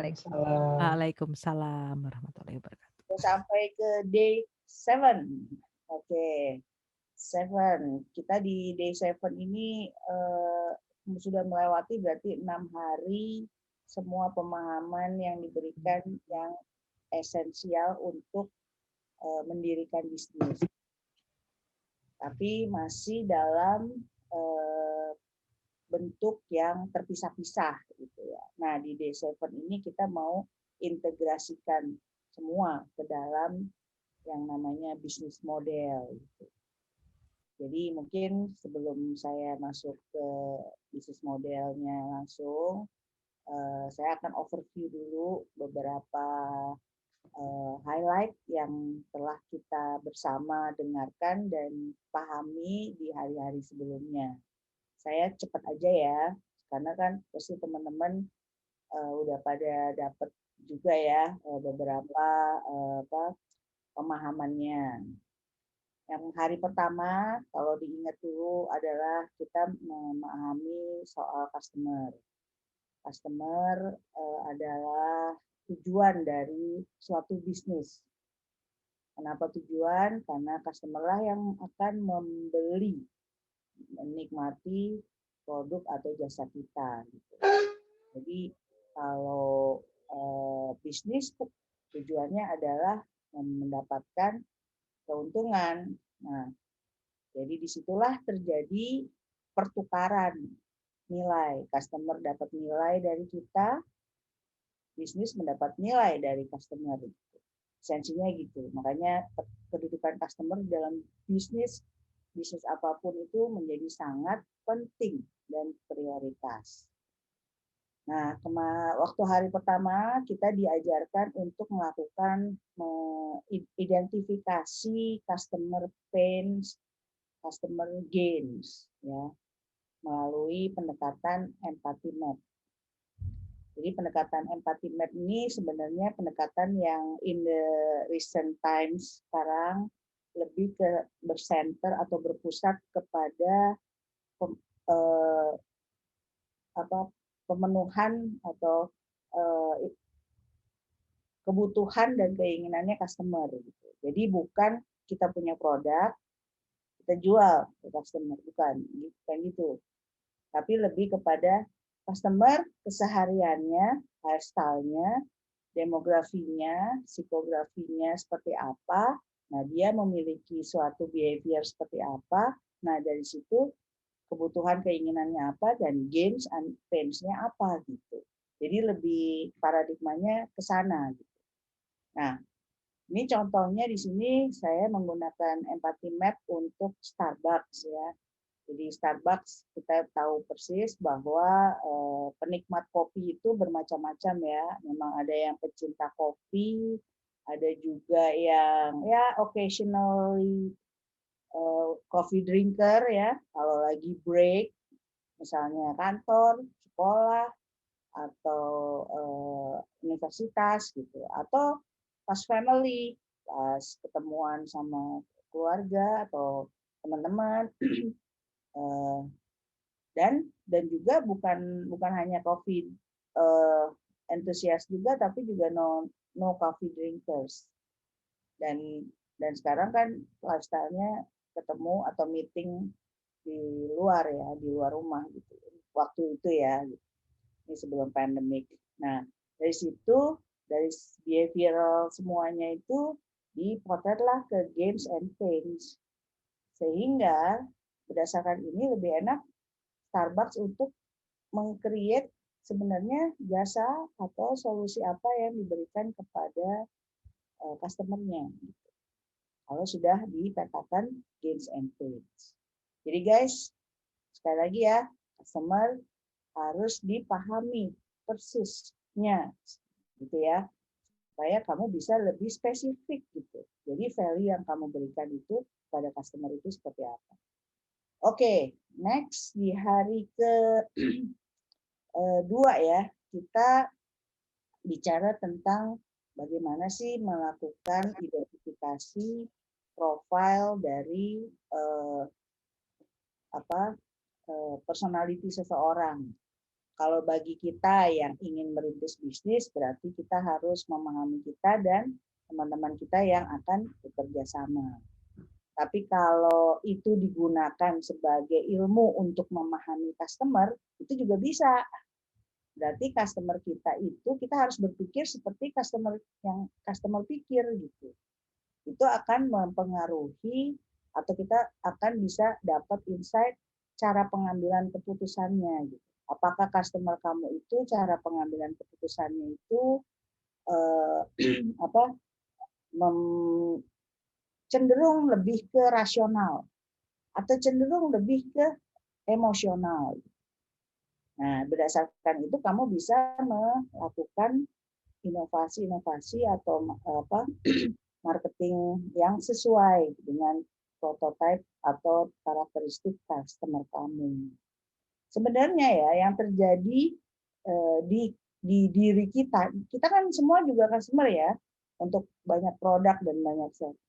Waalaikumsalam. Waalaikumsalam warahmatullahi wabarakatuh. Sampai ke day 7. Oke. 7. Kita di day 7 ini sudah melewati berarti 6 hari semua pemahaman yang diberikan yang esensial untuk mendirikan bisnis. Tapi masih dalam bentuk yang terpisah-pisah gitu ya. Nah, di day 7 ini kita mau integrasikan semua ke dalam yang namanya bisnis model gitu. Jadi mungkin sebelum saya masuk ke bisnis modelnya langsung, saya akan overview dulu beberapa highlight yang telah kita bersama dengarkan dan pahami di hari-hari sebelumnya. Saya cepat aja ya, karena kan pasti teman-teman udah pada dapat juga ya beberapa pemahamannya. Yang hari pertama, kalau diingat dulu adalah kita memahami soal customer. Customer adalah tujuan dari suatu bisnis. Kenapa tujuan? Karena customer lah yang akan membeli, menikmati produk atau jasa kita. Gitu. Jadi kalau bisnis tujuannya adalah mendapatkan keuntungan. Nah, jadi disitulah terjadi pertukaran nilai. Customer dapat nilai dari kita, bisnis mendapat nilai dari customer. Esensinya gitu. Makanya kedudukan customer dalam bisnis apapun itu menjadi sangat penting dan prioritas. Nah, waktu hari pertama kita diajarkan untuk melakukan identifikasi customer pains, customer gains, ya, melalui pendekatan empathy map. Jadi pendekatan empathy map ini sebenarnya pendekatan yang in the recent times sekarang lebih ke bersenter atau berpusat kepada pemenuhan atau kebutuhan dan keinginannya customer. Gitu. Jadi bukan kita punya produk, kita jual ke customer, bukan gitu. Tapi lebih kepada customer kesehariannya, lifestyle-nya, demografinya, psikografinya seperti apa. Nah, dia memiliki suatu behavior seperti apa. Nah, dari situ kebutuhan keinginannya apa dan gains and pains-nya apa gitu. Jadi lebih paradigmanya ke sana gitu. Nah, ini contohnya di sini saya menggunakan empathy map untuk Starbucks ya. Jadi Starbucks kita tahu persis bahwa penikmat kopi itu bermacam-macam ya. Memang ada yang pecinta kopi, ada juga yang ya occasionally coffee drinker ya. Kalau lagi break, misalnya kantor, sekolah, atau universitas gitu, atau pas family, pas ketemuan sama keluarga atau teman-teman. Dan juga bukan hanya coffee enthusiast juga, tapi juga no coffee drinkers. Dan sekarang kan lifestyle-nya ketemu atau meeting di luar ya, di luar rumah gitu. Waktu itu ya, ini sebelum pandemik. Nah, dari situ, dari behavioral semuanya itu dipotretlah ke gains and pains. Sehingga berdasarkan ini lebih enak Starbucks untuk meng-create sebenarnya jasa atau solusi apa yang diberikan kepada customer-nya. Gitu. Kalau sudah dipetakan gains and pains. Jadi guys, sekali lagi ya, customer harus dipahami persisnya, gitu ya, supaya kamu bisa lebih spesifik gitu. Jadi value yang kamu berikan itu pada customer itu seperti apa. Oke, next di hari ke-2 ya, kita bicara tentang bagaimana sih melakukan identifikasi profil dari personality seseorang. kalau bagi kita yang ingin merintis bisnis, berarti kita harus memahami kita dan teman-teman kita yang akan bekerja sama. Tapi kalau itu digunakan sebagai ilmu untuk memahami customer, itu juga bisa. Berarti customer kita itu kita harus berpikir seperti customer yang customer pikir gitu. Itu akan mempengaruhi atau kita akan bisa dapat insight cara pengambilan keputusannya gitu. Apakah customer kamu itu cara pengambilan keputusannya itu apa cenderung lebih ke rasional atau cenderung lebih ke emosional. Nah, berdasarkan itu kamu bisa melakukan inovasi-inovasi atau marketing yang sesuai dengan prototype atau karakteristik customer kamu. Sebenarnya ya yang terjadi di diri kita kan semua juga customer ya untuk banyak produk dan banyak service.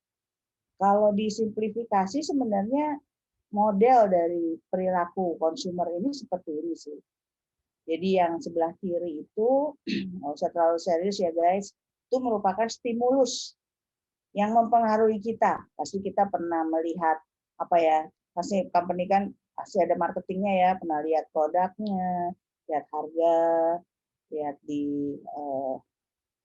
Kalau disimplifikasi sebenarnya model dari perilaku konsumer ini seperti ini sih. Jadi yang sebelah kiri itu nggak usah terlalu serius ya guys, itu merupakan stimulus yang mempengaruhi kita. Pasti kita pernah melihat apa ya, pasti company kan pasti ada marketingnya ya, pernah lihat produknya, lihat harga, lihat di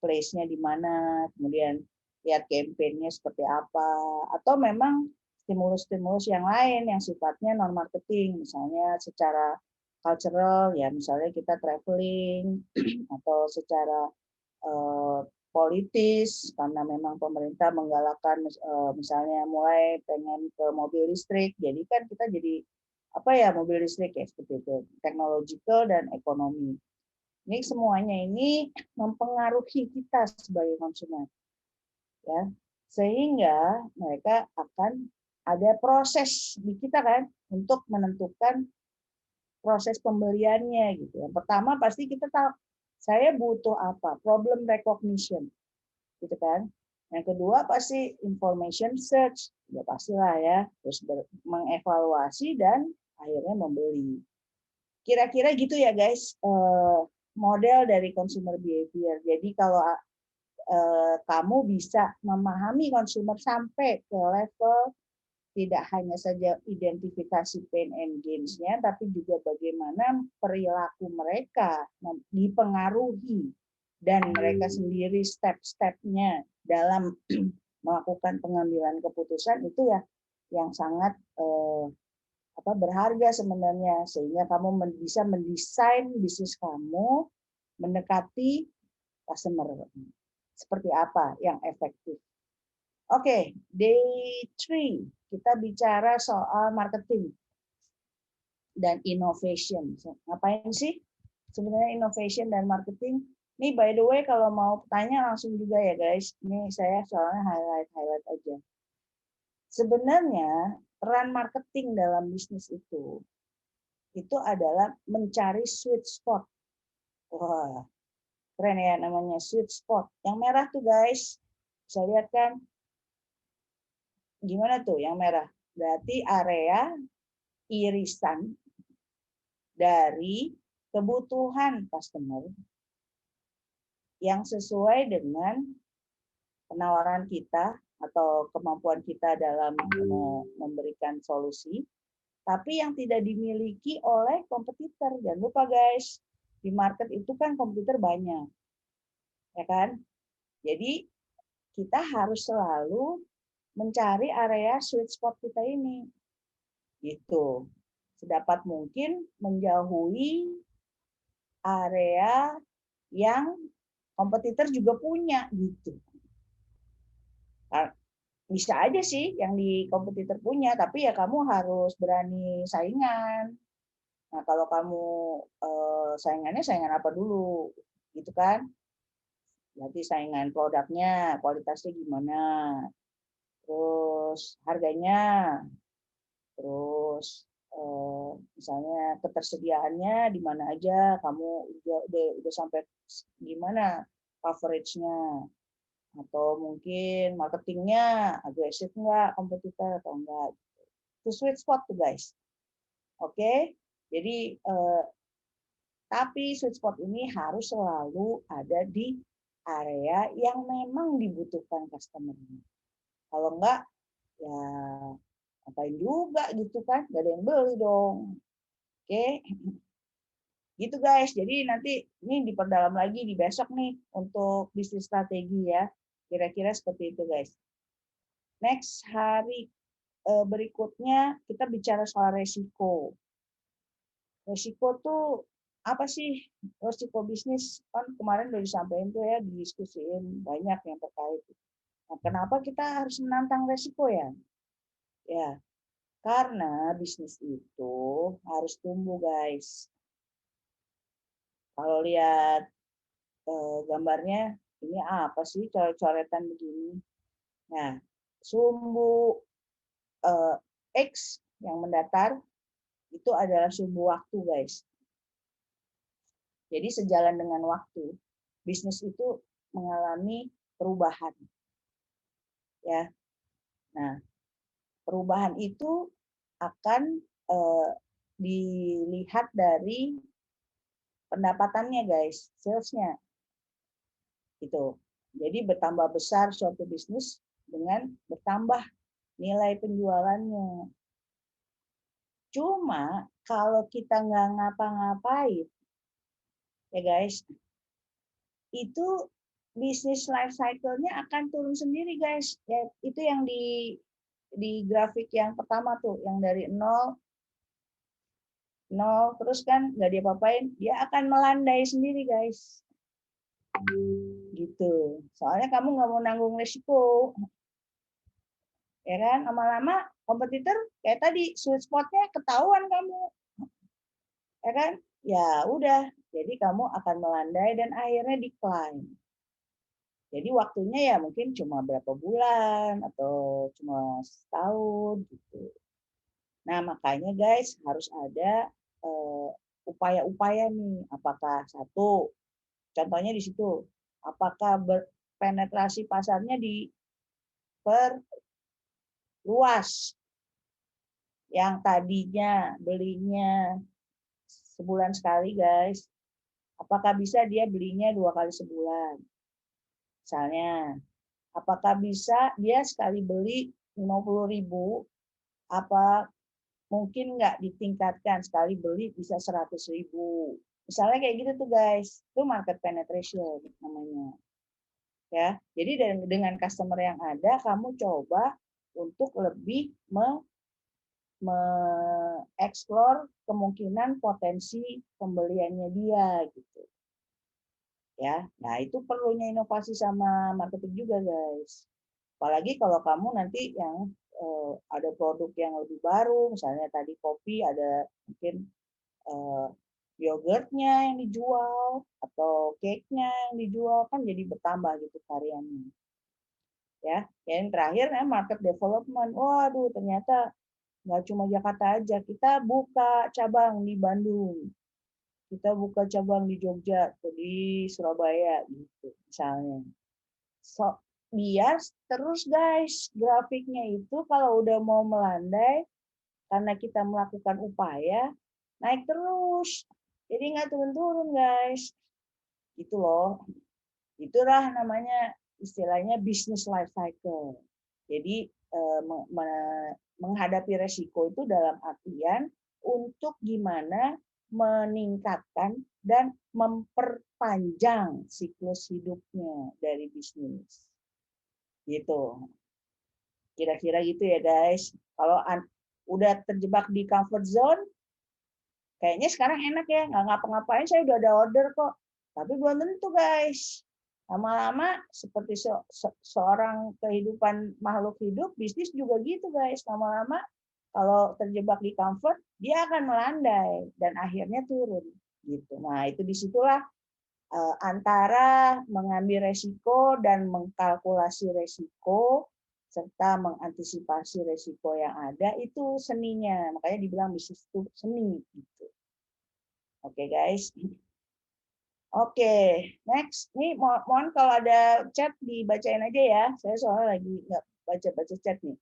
place-nya di mana, kemudian lihat campaign-nya seperti apa, atau memang stimulus-stimulus yang lain yang sifatnya non marketing, misalnya secara cultural ya, misalnya kita traveling atau secara politis karena memang pemerintah menggalakkan misalnya mulai pengen ke mobil listrik, jadi kan kita jadi apa ya mobil listrik ya seperti itu, technological dan ekonomi. Ini semuanya ini mempengaruhi kita sebagai konsumen, ya, sehingga mereka akan ada proses di kita kan untuk menentukan proses pembeliannya gitu. Yang pertama pasti kita tahu saya butuh apa, problem recognition, gitu kan. Yang kedua pasti information search, ya pastilah ya, terus mengevaluasi dan akhirnya membeli. Kira-kira gitu ya guys, model dari consumer behavior. Jadi kalau kamu bisa memahami konsumer sampai ke level tidak hanya saja identifikasi pain and gains-nya, tapi juga bagaimana perilaku mereka dipengaruhi dan mereka sendiri step-stepnya dalam melakukan pengambilan keputusan itu ya yang sangat berharga sebenarnya, sehingga kamu bisa mendesain bisnis kamu mendekati customer seperti apa yang efektif. Oke, day 3 kita bicara soal marketing dan innovation. Ngapain sih sebenarnya innovation dan marketing? Nih by the way kalau mau tanya langsung juga ya guys. Ini saya soalnya highlight aja. Sebenarnya peran marketing dalam bisnis itu adalah mencari sweet spot. Wah, keren ya namanya sweet spot. Yang merah tuh guys, bisa lihat kan? Gimana tuh yang merah? Berarti area irisan dari kebutuhan customer yang sesuai dengan penawaran kita atau kemampuan kita dalam memberikan solusi, tapi yang tidak dimiliki oleh kompetitor. Jangan lupa guys, di market itu kan kompetitor banyak, ya kan? Jadi kita harus selalu mencari area sweet spot kita ini, gitu. Sedapat mungkin menjauhi area yang kompetitor juga punya, gitu. Bisa aja sih yang di kompetitor punya, tapi ya kamu harus berani saingan. Nah, kalau kamu saingannya saingan apa dulu, gitu kan? Berarti saingan produknya, kualitasnya gimana, terus harganya, terus misalnya ketersediaannya di mana aja, kamu udah sampai gimana coveragenya, atau mungkin marketingnya agresif nggak kompetitor atau enggak. Itu sweet spot tuh guys. Oke, jadi Tapi sweet spot ini harus selalu ada di area yang memang dibutuhkan customer-nya. Kalau enggak, ya ngapain juga gitu kan, nggak ada yang beli dong. Oke, gitu guys. Jadi nanti ini diperdalam lagi di besok nih untuk bisnis strategi ya. Kira-kira seperti itu guys. Next hari berikutnya kita bicara soal resiko. Resiko tuh apa sih? Resiko bisnis kan kemarin udah disampaikan tuh ya, didiskusiin banyak yang terkait. Nah, kenapa kita harus menantang resiko ya? Ya, karena bisnis itu harus tumbuh guys. Kalau lihat gambarnya, ini apa sih coret-coretan begini? Nah, sumbu X yang mendatar itu adalah sumbu waktu guys. Jadi sejalan dengan waktu, bisnis itu mengalami perubahan. Ya, nah perubahan itu akan dilihat dari pendapatannya guys, salesnya itu. Jadi bertambah besar suatu bisnis dengan bertambah nilai penjualannya. Cuma kalau kita nggak ngapa-ngapain, ya guys, itu bisnis life cycle-nya akan turun sendiri guys. Ya, itu yang di grafik yang pertama tuh, yang dari nol terus kan nggak diapa-apain, dia akan melandai sendiri guys. Gitu. Soalnya kamu nggak mau nanggung resiko. Ya kan, lama-lama kompetitor kayak tadi sweet spot-nya ketahuan kamu. Ya kan? Ya udah, jadi kamu akan melandai dan akhirnya decline. Jadi waktunya ya mungkin cuma berapa bulan atau cuma setahun gitu. Nah, makanya guys harus ada upaya-upaya nih. Apakah satu, contohnya di situ, apakah penetrasi pasarnya diperluas. Yang tadinya belinya sebulan sekali guys, apakah bisa dia belinya 2 kali sebulan? Misalnya, apakah bisa dia sekali beli 50.000, apa mungkin nggak ditingkatkan sekali beli bisa 100.000. Misalnya kayak gitu tuh guys, itu market penetration namanya. Ya, jadi dengan customer yang ada, kamu coba untuk lebih mengeksplor kemungkinan potensi pembeliannya dia gitu. Ya, nah itu perlunya inovasi sama marketing juga guys. Apalagi kalau kamu nanti yang ada produk yang lebih baru, misalnya tadi kopi ada mungkin yogurtnya yang dijual atau cake-nya yang dijual, kan jadi bertambah gitu variannya. Ya, yang terakhir market development. Waduh, ternyata nggak cuma Jakarta aja, kita buka cabang di Bandung, kita buka cabang di Jogja, di Surabaya gitu misalnya. So, biar terus guys grafiknya itu kalau udah mau melandai karena kita melakukan upaya naik terus, jadi nggak turun-turun guys, gitu loh. Itulah namanya istilahnya business life cycle. Jadi menghadapi resiko itu dalam artian untuk gimana meningkatkan dan memperpanjang siklus hidupnya dari bisnis. Gitu. Kira-kira gitu ya guys. Kalau udah terjebak di comfort zone, kayaknya sekarang enak ya, nggak ngapa-ngapain, saya udah ada order kok. Tapi belum tentu guys. Lama-lama seperti seorang kehidupan makhluk hidup, bisnis juga gitu guys. Lama-lama kalau terjebak di comfort, dia akan melandai dan akhirnya turun. Gitu. Nah itu disitulah antara mengambil resiko dan mengkalkulasi resiko serta mengantisipasi resiko yang ada, itu seninya. Makanya dibilang bisnis itu seni gitu. Oke guys. Oke, next. Nih mohon kalau ada chat dibacain aja ya. Saya soalnya lagi nggak baca-baca chat nih.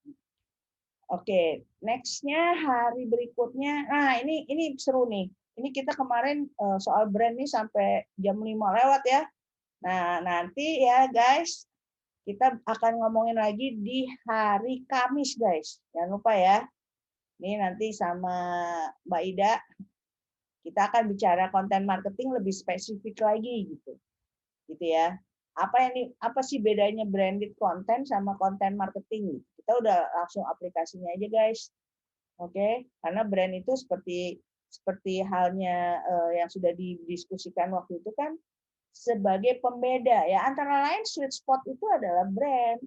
Oke, next-nya hari berikutnya. Nah, ini seru nih. Ini kita kemarin soal brand nih sampai jam 5 lewat ya. Nah, nanti ya guys, kita akan ngomongin lagi di hari Kamis guys. Jangan lupa ya. Ini nanti sama Mbak Ida kita akan bicara konten marketing lebih spesifik lagi gitu. Gitu ya. Apa sih bedanya branded content sama konten marketing? Kita udah langsung aplikasinya aja guys. Oke, karena brand itu seperti halnya yang sudah didiskusikan waktu itu kan sebagai pembeda ya, antara lain sweet spot itu adalah brand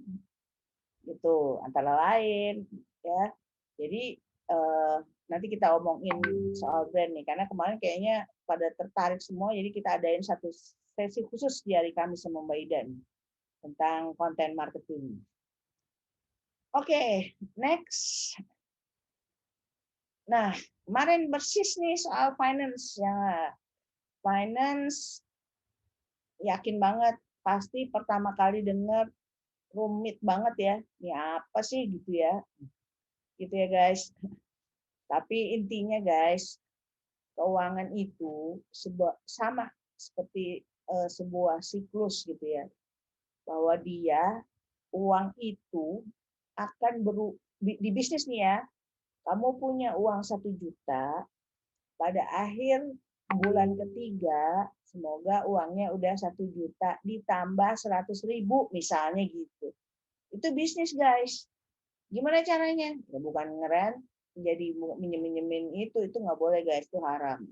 gitu, antara lain ya. Jadi nanti kita omongin soal brand nih, karena kemarin kayaknya pada tertarik semua, jadi kita adain satu sesi khusus di hari Kamis sama Mbak Ida nih, tentang konten marketing. Oke, next. Nah, kemarin persis nih soal finance ya. Finance yakin banget pasti pertama kali dengar rumit banget ya. Ini apa sih gitu ya. Gitu ya guys. Tapi intinya guys, keuangan itu sama seperti sebuah siklus gitu ya. Bahwa uang itu akan di bisnis nih ya. Kamu punya uang 1 juta, pada akhir bulan ketiga, semoga uangnya udah 1 juta ditambah 100.000 misalnya gitu. Itu bisnis guys. Gimana caranya? Ya bukan ngeren, jadi minjem-minjemin itu nggak boleh guys, itu haram.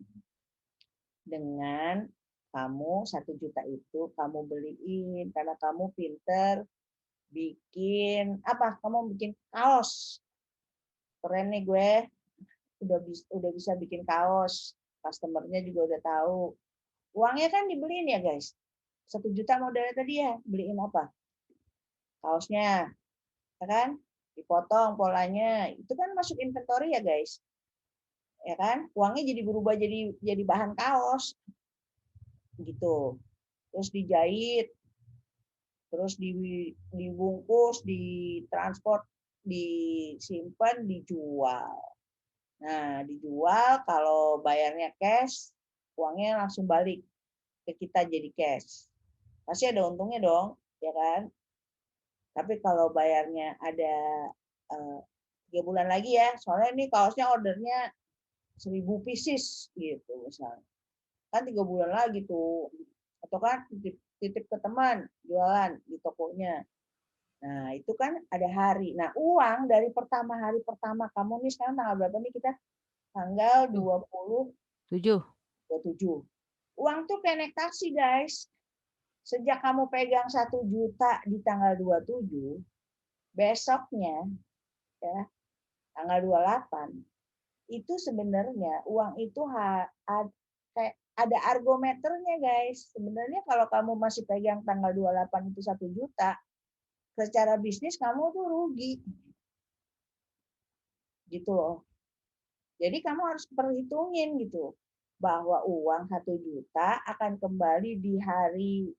Dengan kamu 1 juta itu kamu beliin karena kamu pinter bikin apa? Kamu bikin kaos. Keren nih gue, udah bisa bikin kaos, customernya juga udah tahu. Uangnya kan dibeliin ya guys. 1 juta modalnya tadi ya, beliin apa? Kaosnya, ya kan? Dipotong polanya, itu kan masuk inventory ya guys, ya kan? Uangnya jadi berubah jadi bahan kaos, gitu. Terus dijahit, terus dibungkus, ditransport, disimpan, dijual. Nah, dijual kalau bayarnya cash, uangnya langsung balik ke kita jadi cash. Pasti ada untungnya dong, ya kan? Tapi kalau bayarnya ada 3 bulan lagi ya, soalnya ini kaosnya ordernya 1.000 pieces gitu misalnya. Kan 3 bulan lagi tuh. Atau kan titip ke teman jualan di tokonya. Nah, itu kan ada hari. Nah, uang dari hari pertama kamu nih, sekarang tanggal berapa nih kita? Tanggal 7. 27. Uang tuh kayak naik taksi, guys. Sejak kamu pegang 1 juta di tanggal 27, besoknya ya, tanggal 28, itu sebenarnya uang itu kayak ada argometernya, guys. Sebenarnya kalau kamu masih pegang tanggal 28 itu 1 juta, secara bisnis kamu tuh rugi. Gitu loh. Jadi kamu harus perhitungin gitu bahwa uang 1 juta akan kembali di hari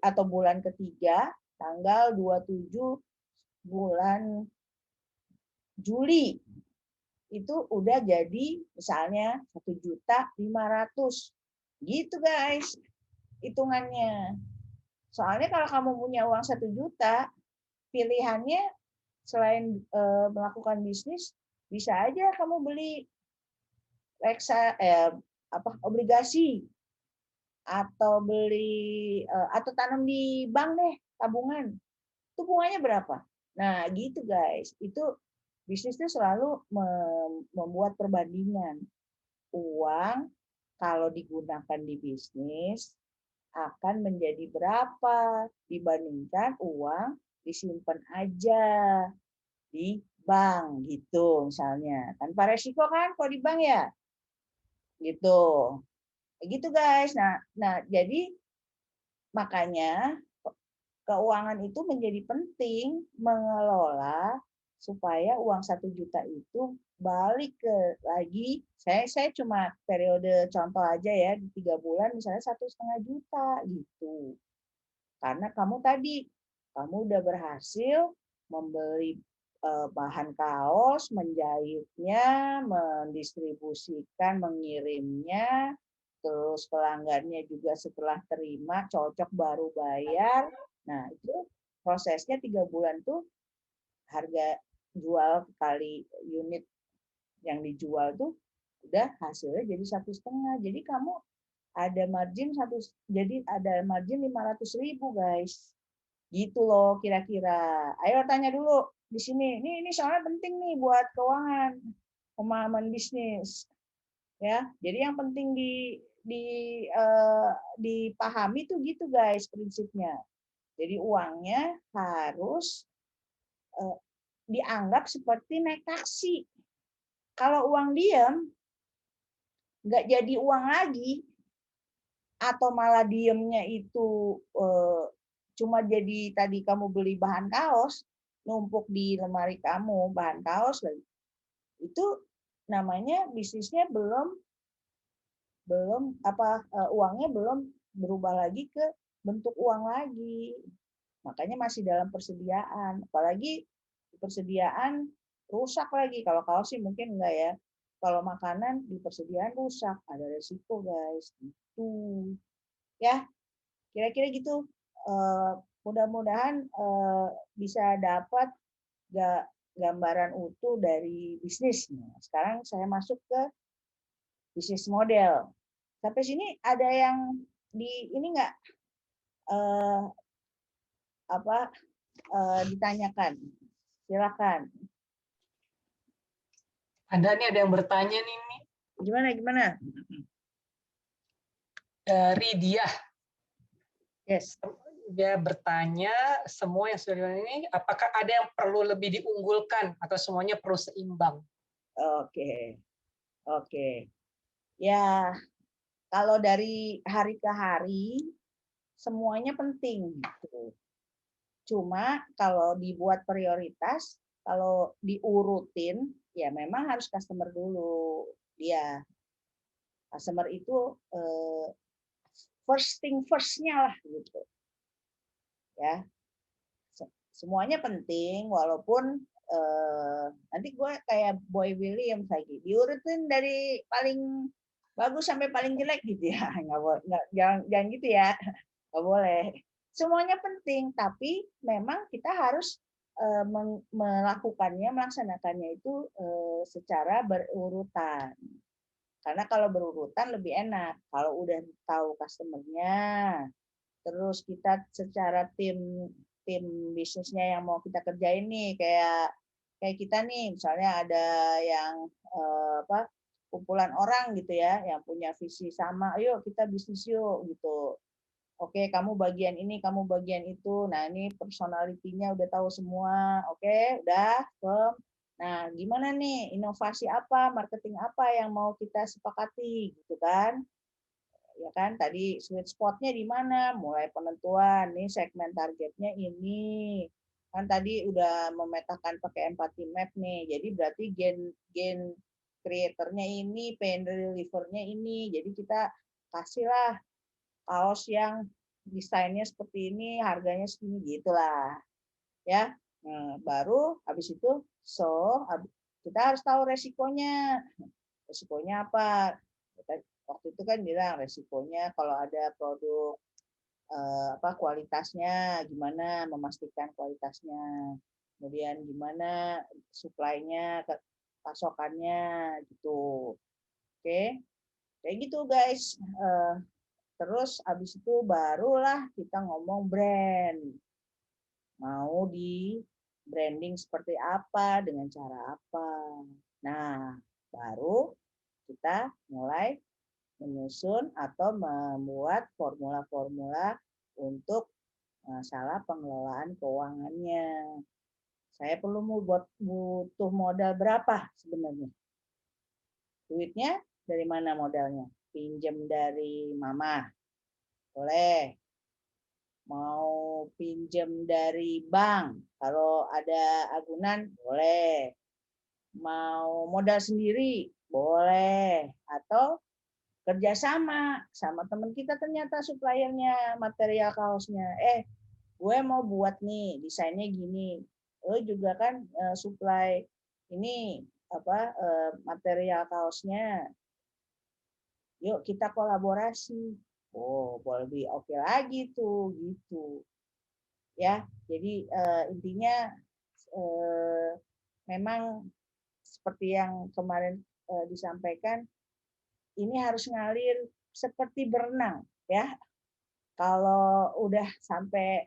atau bulan ketiga tanggal 27 bulan Juli. Itu udah jadi misalnya 1.500.000 gitu guys hitungannya. Soalnya kalau kamu punya uang 1 juta, pilihannya selain melakukan bisnis, bisa aja kamu beli obligasi, atau beli atau tanam di bank deh, tabungan. Itu bunganya berapa? Nah, gitu guys. Itu bisnis itu selalu membuat perbandingan. Uang kalau digunakan di bisnis akan menjadi berapa dibandingkan uang disimpan aja di bank gitu misalnya. Tanpa resiko kan kalau di bank ya. Gitu. Gitu guys. Nah, jadi makanya keuangan itu menjadi penting mengelola supaya uang 1 juta itu balik lagi. Saya cuma periode contoh aja ya, di 3 bulan misalnya 1,5 juta gitu. Karena kamu udah berhasil membeli bahan kaos, menjahitnya, mendistribusikan, mengirimnya, terus pelanggannya juga setelah terima cocok baru bayar. Nah itu prosesnya 3 bulan tuh harga jual kali unit yang dijual tuh udah hasilnya jadi 1,5. Jadi kamu ada margin jadi ada margin 500.000 guys. Gitu loh kira-kira. Ayo tanya dulu di sini. Ini soalnya penting nih buat keuangan, pemahaman bisnis. Ya, jadi yang penting dipahami tuh gitu guys prinsipnya. Jadi uangnya harus dianggap seperti naik taksi. Kalau uang diam, nggak jadi uang lagi, atau malah diemnya itu cuma jadi tadi kamu beli bahan kaos, numpuk di lemari kamu bahan kaos lagi, itu namanya bisnisnya belum uangnya belum berubah lagi ke bentuk uang lagi. Makanya masih dalam persediaan. Apalagi persediaan rusak lagi. Kalau kaos sih mungkin enggak ya. Kalau makanan di persediaan rusak, ada resiko guys. Itu ya, kira-kira gitu. Mudah-mudahan bisa dapat gambaran utuh dari bisnis. Sekarang saya masuk ke bisnis model. Sampai sini ada yang ini nggak ditanyakan? Silakan. Ada yang bertanya nih. Gimana? Dari dia. Yes. Dia bertanya, semua yang sudah ini, apakah ada yang perlu lebih diunggulkan atau semuanya perlu seimbang? Oke. Ya, kalau dari hari ke hari, semuanya penting. Cuma kalau dibuat prioritas, kalau diurutin, ya memang harus customer dulu. Dia customer itu first thing first-nya lah gitu. Ya, semuanya penting, walaupun nanti gue kayak Boy Williams lagi diurutin dari paling bagus sampai paling jelek gitu ya. Jangan gitu ya, nggak boleh. Semuanya penting, tapi memang kita harus melaksanakannya itu secara berurutan. Karena kalau berurutan lebih enak. Kalau udah tahu customer-nya, terus kita secara tim bisnisnya yang mau kita kerjain nih, kayak kita nih, misalnya ada yang kumpulan orang gitu ya, yang punya visi sama, ayo kita bisnis yuk gitu. Oke, kamu bagian ini, kamu bagian itu. Nah, ini personality-nya udah tahu semua. Oke, udah. Nah, gimana nih? Inovasi apa, marketing apa yang mau kita sepakati gitu kan? Ya kan, tadi sweet spot-nya di mana? Mulai penentuan, nih segmen targetnya ini. Kan tadi udah memetakan pakai empathy map nih. Jadi berarti gen creator-nya ini, pain reliever-nya ini. Jadi kita kasihlah kaos yang desainnya seperti ini, harganya segini gitulah. Ya. Nah, baru habis itu kita harus tahu resikonya. Resikonya apa? Waktu itu kan bilang resikonya kalau ada produk kualitasnya gimana, memastikan kualitasnya, kemudian gimana supply-nya, pasokannya gitu. Oke, kayak gitu guys. Terus habis itu barulah kita ngomong brand, mau di branding seperti apa, dengan cara apa. Nah, baru kita mulai menyusun atau membuat formula-formula untuk masalah pengelolaan keuangannya. Saya butuh modal berapa sebenarnya? Duitnya dari mana modalnya? Pinjam dari mama, boleh. Mau pinjam dari bank, kalau ada agunan, boleh. Mau modal sendiri, boleh. Atau kerjasama sama teman kita, ternyata suppliernya material kaosnya, gue mau buat nih desainnya gini, lo juga kan supply ini apa material kaosnya. Yuk kita kolaborasi. Oh, boleh oke lagi tuh gitu. Ya, jadi intinya memang seperti yang kemarin disampaikan, ini harus ngalir seperti berenang, ya. Kalau udah sampai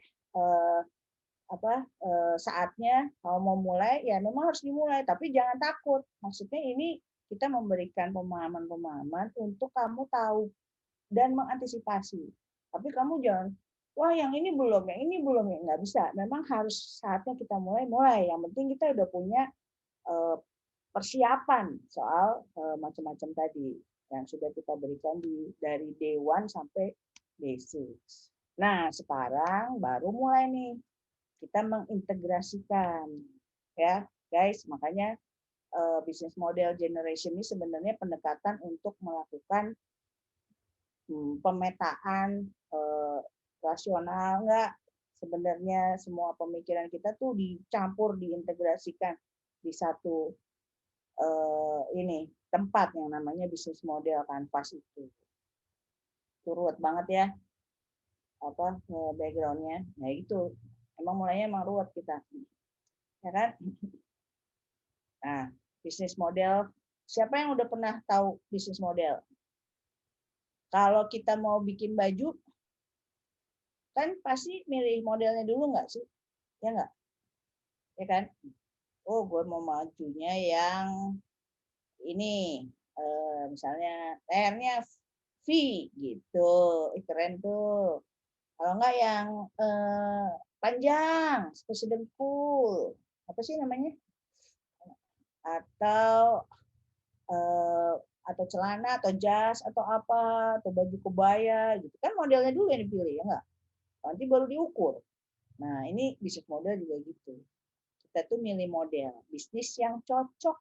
saatnya kalau mau mulai, ya memang harus dimulai, tapi jangan takut. Maksudnya ini kita memberikan pemahaman-pemahaman untuk kamu tahu dan mengantisipasi. Tapi kamu jangan, wah yang ini belum, yang ini belum, ya nggak bisa. Memang harus saatnya kita mulai. Yang penting kita udah punya persiapan soal macam-macam tadi yang sudah kita berikan dari day 1 sampai day 6. Nah, sekarang baru mulai nih kita mengintegrasikan, ya guys. Makanya business model generation ini sebenarnya pendekatan untuk melakukan pemetaan rasional, enggak, sebenarnya semua pemikiran kita tuh dicampur, diintegrasikan di satu ini tempat yang namanya bisnis model kanvas itu. Ruwet banget ya backgroundnya. Nah itu emang mulainya emang ruwet kita, ya kan? Nah, bisnis model, siapa yang udah pernah tahu bisnis model? Kalau kita mau bikin baju, kan pasti milih modelnya dulu nggak sih? Ya nggak? Ya kan? Oh, gue mau majunya yang ini, misalnya lehernya V gitu, keren tuh. Kalau nggak yang panjang, seperti dengkul, apa sih namanya? Atau celana atau jas atau apa, atau baju kebaya gitu kan, modelnya dulu yang dipilih, ya nggak? Nanti baru diukur. Nah ini bisnis model juga gitu, kita tuh milih model bisnis yang cocok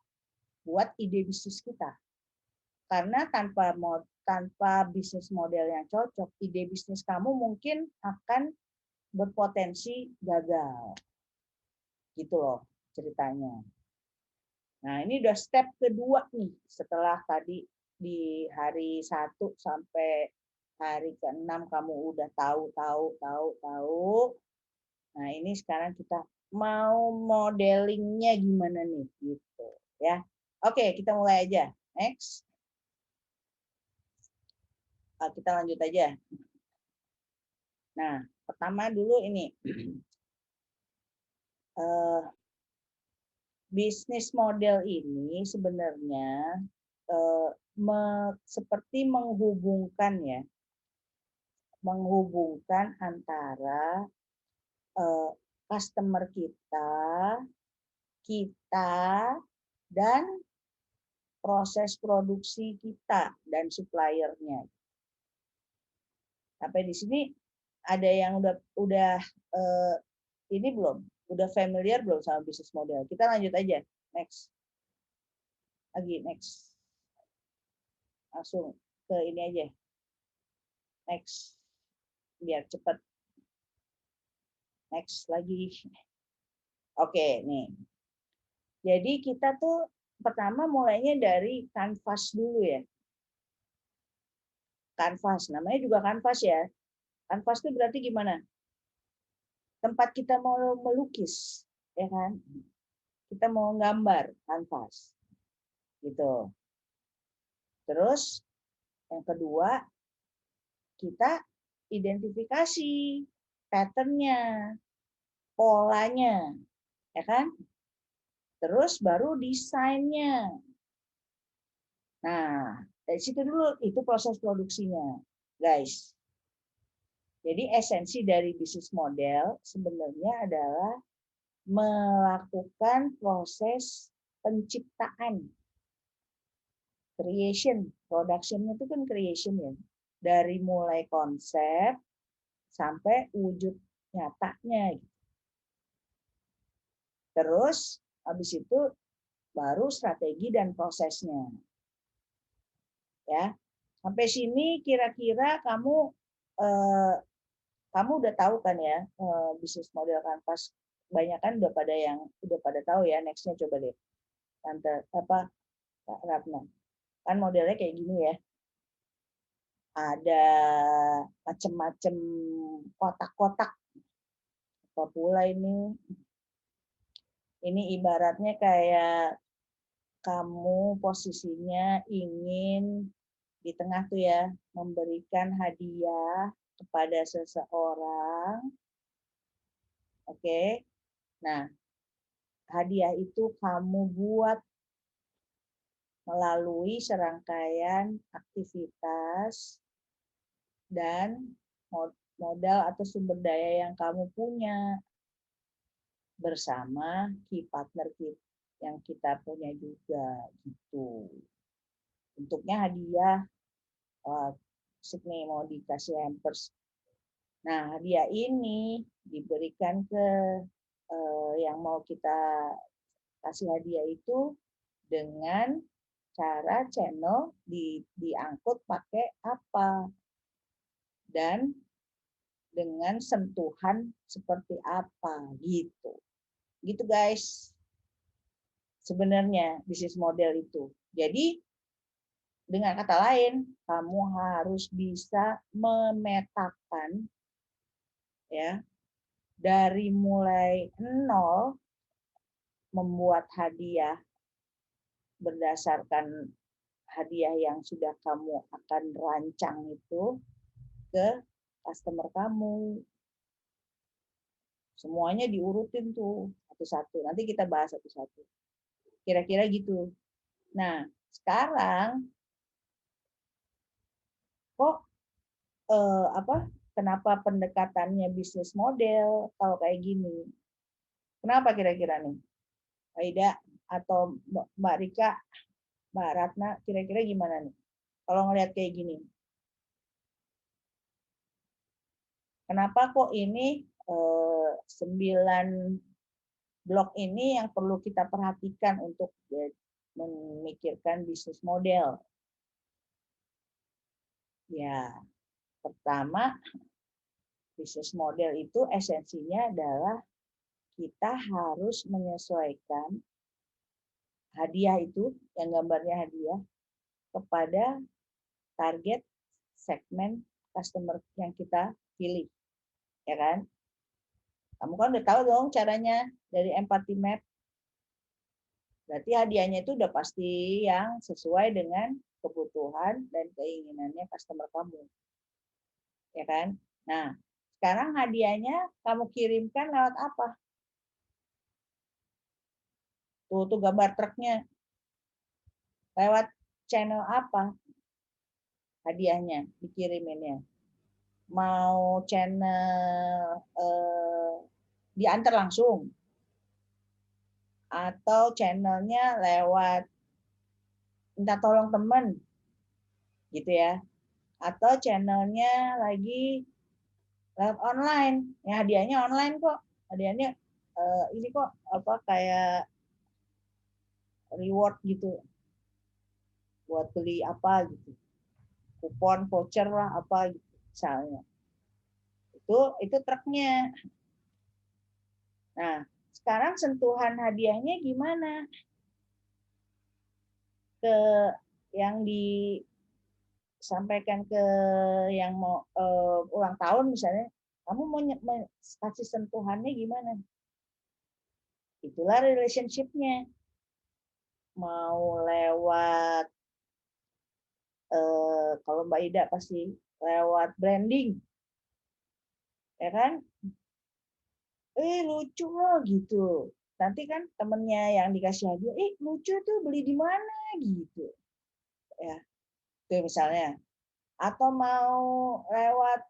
buat ide bisnis kita, karena tanpa bisnis model yang cocok, ide bisnis kamu mungkin akan berpotensi gagal, gitu loh ceritanya. Nah ini udah step kedua nih, setelah tadi di hari 1 sampai hari ke-6 kamu udah tahu. Nah ini sekarang kita mau modelingnya gimana nih, gitu ya. Oke, kita mulai aja. Next. Kita lanjut aja. Nah, pertama dulu ini. Bisnis model ini sebenarnya seperti menghubungkan antara customer kita dan proses produksi kita dan suppliernya. Sampai di sini ada yang udah ini belum? Udah familiar belum sama bisnis model? Kita lanjut aja. Next. Next. Langsung ke ini aja. Next. Biar cepat. Next lagi. Oke, nih. Jadi kita tuh pertama mulainya dari kanvas dulu ya. Kanvas, namanya juga kanvas ya. Kanvas itu berarti gimana? Tempat kita mau melukis, ya kan? Kita mau gambar, kanvas. Gitu. Terus yang kedua, kita identifikasi pattern-nya, polanya, ya kan? Terus baru desainnya. Nah, dari situ dulu itu proses produksinya, guys. Jadi esensi dari bisnis model sebenarnya adalah melakukan proses penciptaan, creation, production itu kan creation ya, dari mulai konsep sampai wujud nyatanya. Terus habis itu baru strategi dan prosesnya. Ya, sampai sini kira-kira kamu udah tahu kan ya bisnis model kanvas kebanyakan udah pada tahu ya. Nextnya coba deh, Tante Kak Ratna. Kan modelnya kayak gini ya. Ada macam-macam kotak-kotak. Apa pula ini? Ini ibaratnya kayak kamu posisinya ingin di tengah tuh ya, memberikan hadiah kepada seseorang. Oke. Nah, hadiah itu kamu buat melalui serangkaian aktivitas dan modal atau sumber daya yang kamu punya bersama key partner yang kita punya juga gitu. Bentuknya hadiah, nih mau dikasih hampers. Nah, hadiah ini diberikan ke yang mau kita kasih hadiah itu dengan cara channel diangkut pakai apa dan dengan sentuhan seperti apa gitu. Gitu guys. Sebenarnya bisnis model itu. Jadi dengan kata lain, kamu harus bisa memetakan ya dari mulai nol membuat hadiah berdasarkan hadiah yang sudah kamu akan rancang itu ke customer kamu. Semuanya diurutin tuh satu-satu. Nanti kita bahas satu-satu. Kira-kira gitu. Nah, sekarang kok kenapa pendekatannya bisnis model kalau kayak gini? Kenapa kira-kira nih? Aida atau Mbak Rika, Mbak Ratna, kira-kira gimana nih? Kalau ngelihat kayak gini. Kenapa kok ini 9 blok ini yang perlu kita perhatikan untuk memikirkan bisnis model? Ya, pertama, bisnis model itu esensinya adalah kita harus menyesuaikan hadiah itu, yang gambarnya hadiah, kepada target segmen customer yang kita pilih. Ya kan? Kamu kan udah tahu dong caranya dari empathy map. Berarti hadiahnya itu udah pasti yang sesuai dengan kebutuhan dan keinginannya customer kamu. Ya kan? Nah, sekarang hadiahnya kamu kirimkan lewat apa? Tuh gambar truknya. Lewat channel apa hadiahnya dikiriminnya? Mau channel diantar langsung atau channelnya lewat minta tolong teman gitu ya, atau channelnya lagi lewat online ya, hadiahnya online kok, hadiahnya ini kok kayak reward gitu buat beli apa gitu, kupon voucher lah apa gitu misalnya. Itu truknya. Nah, sekarang sentuhan hadiahnya gimana? Ke yang disampaikan ke yang mau ulang tahun misalnya, kamu mau kasih sentuhannya gimana? Itulah relationship-nya. Mau lewat, kalau Mbak Ida pasti lewat branding. Ya kan? Lucu loh gitu. Nanti kan temennya yang dikasih hadiah, lucu tuh, beli di mana gitu. Ya, itu misalnya. Atau mau lewat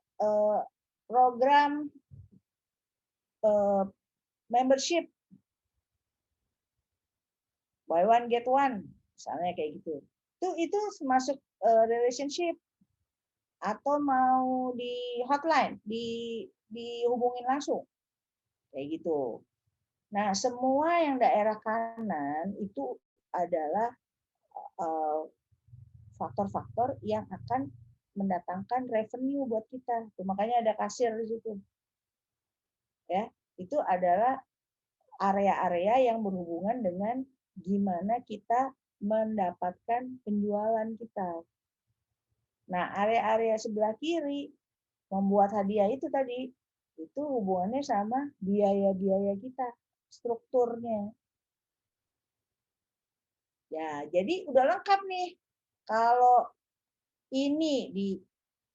program membership, buy one get one, misalnya kayak gitu. Itu masuk relationship. Atau mau di hotline, dihubungin langsung, kayak gitu. Nah, semua yang daerah kanan itu adalah faktor-faktor yang akan mendatangkan revenue buat kita. Makanya ada kasir di situ. Ya, itu adalah area-area yang berhubungan dengan gimana kita mendapatkan penjualan kita. Nah, area-area sebelah kiri membuat hadiah itu tadi, itu hubungannya sama biaya-biaya kita, strukturnya. Ya, jadi udah lengkap nih. Kalau ini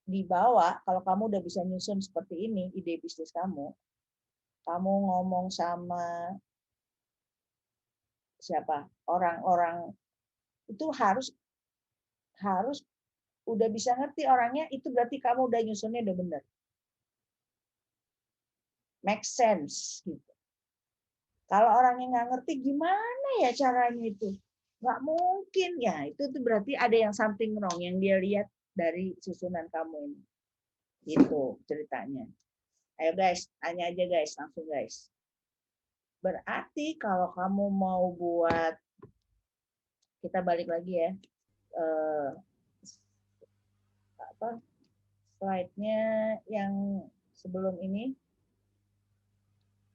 dibawa, kalau kamu udah bisa nyusun seperti ini, ide bisnis kamu ngomong sama siapa? Orang-orang itu harus udah bisa ngerti orangnya, itu berarti kamu udah nyusunnya udah benar. Make sense gitu. Kalau orangnya nggak ngerti gimana ya caranya itu? Nggak mungkin ya, itu tuh berarti ada yang something wrong yang dia lihat dari susunan kamu ini. Itu ceritanya. Ayo guys, tanya aja guys, langsung guys. Berarti kalau kamu mau buat, kita balik lagi ya, slide-nya yang sebelum ini.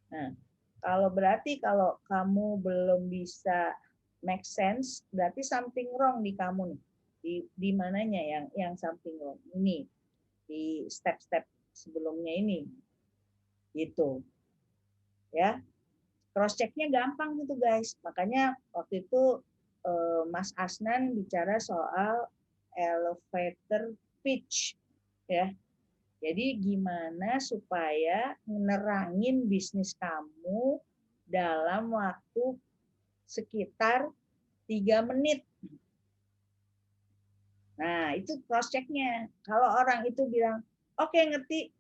Nah, kalau kamu belum bisa make sense, berarti something wrong di kamu nih. Di mananya yang something wrong? Ini di step-step sebelumnya ini. Gitu. Ya. Cross check-nya gampang gitu guys. Makanya waktu itu Mas Asnan bicara soal elevator pitch ya. Jadi gimana supaya nerangin bisnis kamu dalam waktu sekitar 3 menit. Nah, itu cross check-nya. Kalau orang itu bilang, oke, ngerti,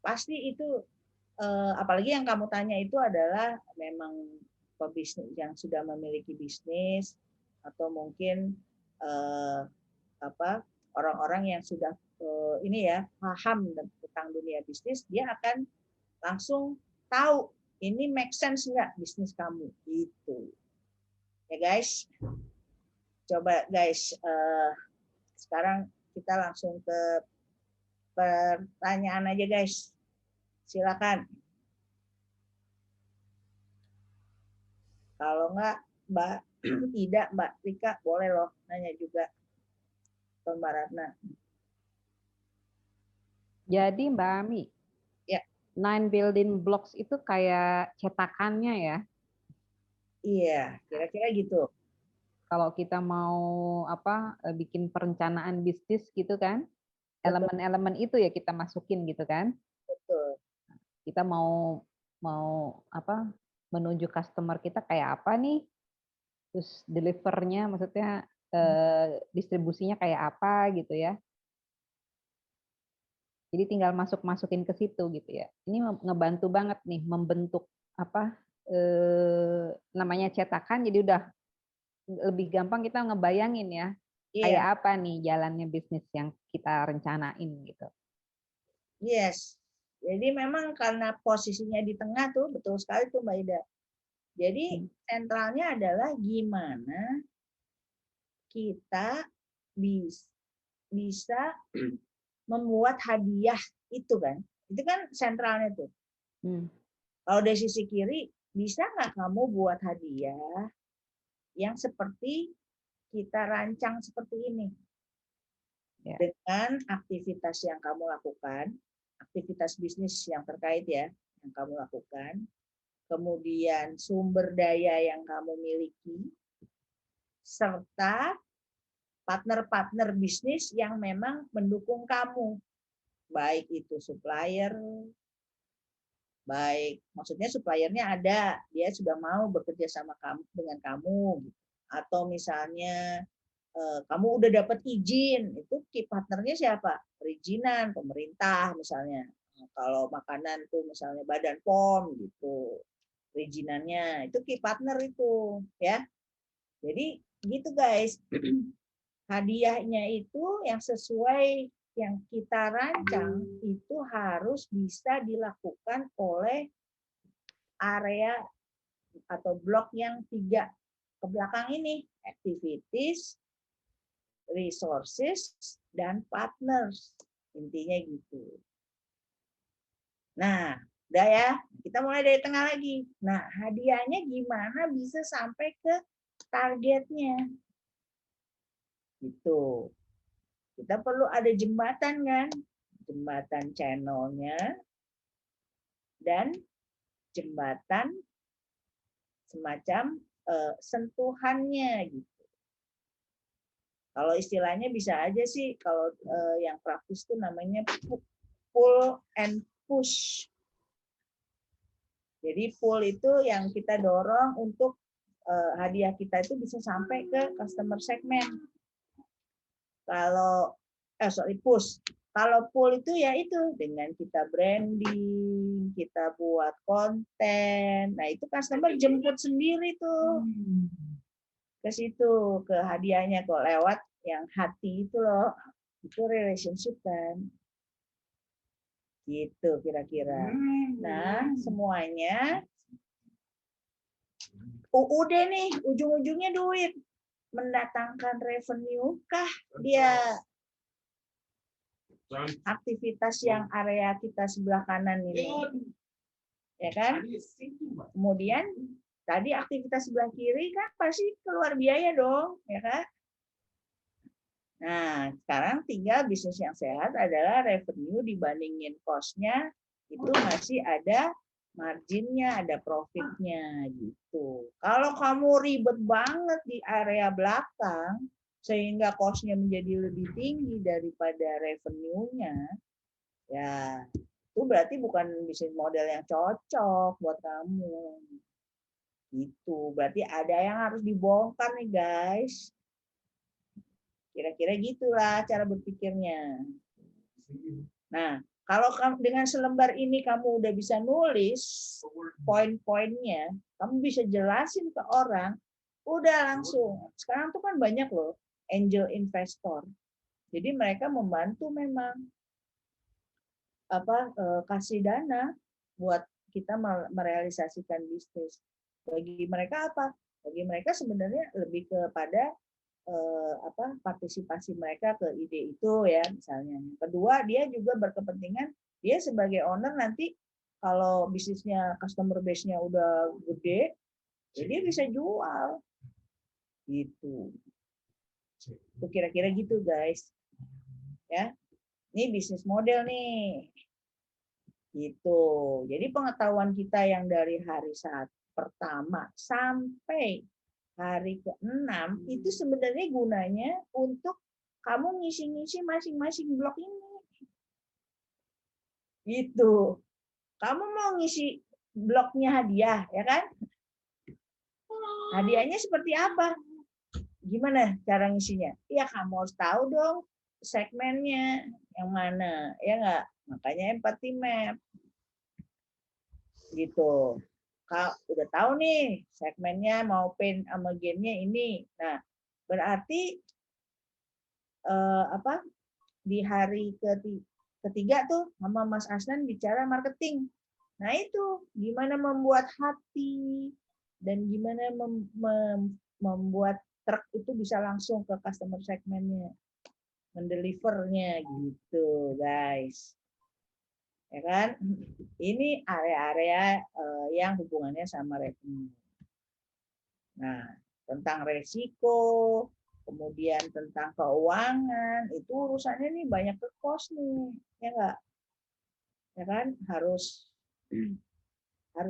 pasti itu, apalagi yang kamu tanya itu adalah memang pebisnis yang sudah memiliki bisnis, atau mungkin orang-orang yang sudah ini ya paham tentang dunia bisnis, dia akan langsung tahu ini make sense nggak bisnis kamu gitu. Ya guys, coba guys, sekarang kita langsung ke pertanyaan aja guys. Silakan. Kalau nggak Mbak Ida, Mbak Rika boleh loh nanya juga ke Mbak Ratna. Jadi Mbak Ami, Ya. 9 building blocks itu kayak cetakannya ya. Iya, kira-kira gitu. Kalau kita mau bikin perencanaan bisnis gitu kan, elemen-elemen itu ya kita masukin gitu kan. Betul. Kita mau menuju customer kita kayak apa nih, terus delivernya maksudnya distribusinya kayak apa gitu ya. Jadi tinggal masukin ke situ gitu ya. Ini ngebantu banget nih membentuk namanya cetakan, jadi udah lebih gampang kita ngebayangin ya kayak apa nih jalannya bisnis yang kita rencanain gitu. Yes. Jadi memang karena posisinya di tengah tuh, betul sekali tuh Mbak Ida. Jadi sentralnya adalah gimana kita bisa membuat hadiah itu kan. Itu kan sentralnya tuh. Kalau dari sisi kiri, bisa nggak kamu buat hadiah yang seperti kita rancang seperti ini? Ya. Dengan aktivitas yang kamu lakukan, aktivitas bisnis yang terkait ya, yang kamu lakukan, kemudian sumber daya yang kamu miliki, serta partner-partner bisnis yang memang mendukung kamu, baik itu supplier, baik maksudnya suppliernya ada, dia sudah mau bekerja sama kamu dengan kamu, atau misalnya kamu udah dapat izin, itu key partnernya siapa? Perizinan, pemerintah misalnya. Kalau makanan tuh misalnya Badan POM gitu, perizinannya itu key partner itu ya. Jadi gitu guys. Hadiahnya itu yang sesuai yang kita rancang itu harus bisa dilakukan oleh area atau blok yang 3 ke belakang ini, activities, resources, dan partners. Intinya gitu. Nah, udah ya, kita Kita mulai dari tengah lagi. Nah, hadiahnya gimana bisa sampai ke targetnya? Gitu. Kita perlu ada jembatan kan? Jembatan channelnya dan jembatan semacam sentuhannya gitu. Kalau istilahnya bisa aja sih kalau yang praktis itu namanya pull and push. Jadi pull itu yang kita dorong untuk hadiah kita itu bisa sampai ke customer segmen. Kalau push. Kalau pull itu ya itu dengan kita branding, kita buat konten. Nah, itu customer jemput sendiri tuh. Ke situ, ke hadiahnya kok lewat yang hati itu loh. Itu relationship kan. Gitu kira-kira. Nah, semuanya udah nih, ujung-ujungnya duit. Mendatangkan revenue kah dia aktivitas yang area kita sebelah kanan ini, ya kan? Kemudian tadi aktivitas sebelah kiri kan pasti keluar biaya dong, ya kan? Nah, sekarang tinggal bisnis yang sehat adalah revenue dibandingin cost-nya itu masih ada marginnya, ada profitnya gitu. Kalau kamu ribet banget di area belakang, sehingga cost-nya menjadi lebih tinggi daripada revenue-nya, ya itu berarti bukan bisnis model yang cocok buat kamu. Gitu, berarti ada yang harus dibongkar nih guys. Kira-kira gitulah cara berpikirnya. Nah, kalau dengan selembar ini kamu udah bisa nulis poin-poinnya, kamu bisa jelasin ke orang, udah langsung. Sekarang tuh kan banyak loh angel investor. Jadi mereka membantu memang kasih dana buat kita merealisasikan bisnis. Bagi mereka apa? Bagi mereka sebenarnya lebih kepada partisipasi mereka ke ide itu ya misalnya. Kedua, dia juga berkepentingan dia sebagai owner nanti kalau bisnisnya customer base-nya udah gede, ya dia bisa jual. Gitu. Itu kira-kira gitu guys. Ya. Ini bisnis model nih. Gitu. Jadi pengetahuan kita yang dari hari pertama sampai hari ke-6 itu sebenarnya gunanya untuk kamu ngisi-ngisi masing-masing blok ini. Gitu. Kamu mau ngisi bloknya hadiah, ya kan? Hadiahnya seperti apa? Gimana cara ngisinya? Ya kamu harus tahu dong segmennya yang mana, ya nggak? Makanya empathy map. Gitu. Udah tahu nih segmennya mau pain sama gain-nya ini. Nah, berarti di hari ketiga tuh sama Mas Asnan bicara marketing. Nah, itu gimana membuat hati dan gimana membuat truk itu bisa langsung ke customer segmennya, mendelivernya gitu, guys. Ya kan? Ini area-area yang hubungannya sama revenue. Nah, tentang resiko, kemudian tentang keuangan, itu urusannya nih banyak ke cost nih, ya enggak? Ya kan? Harus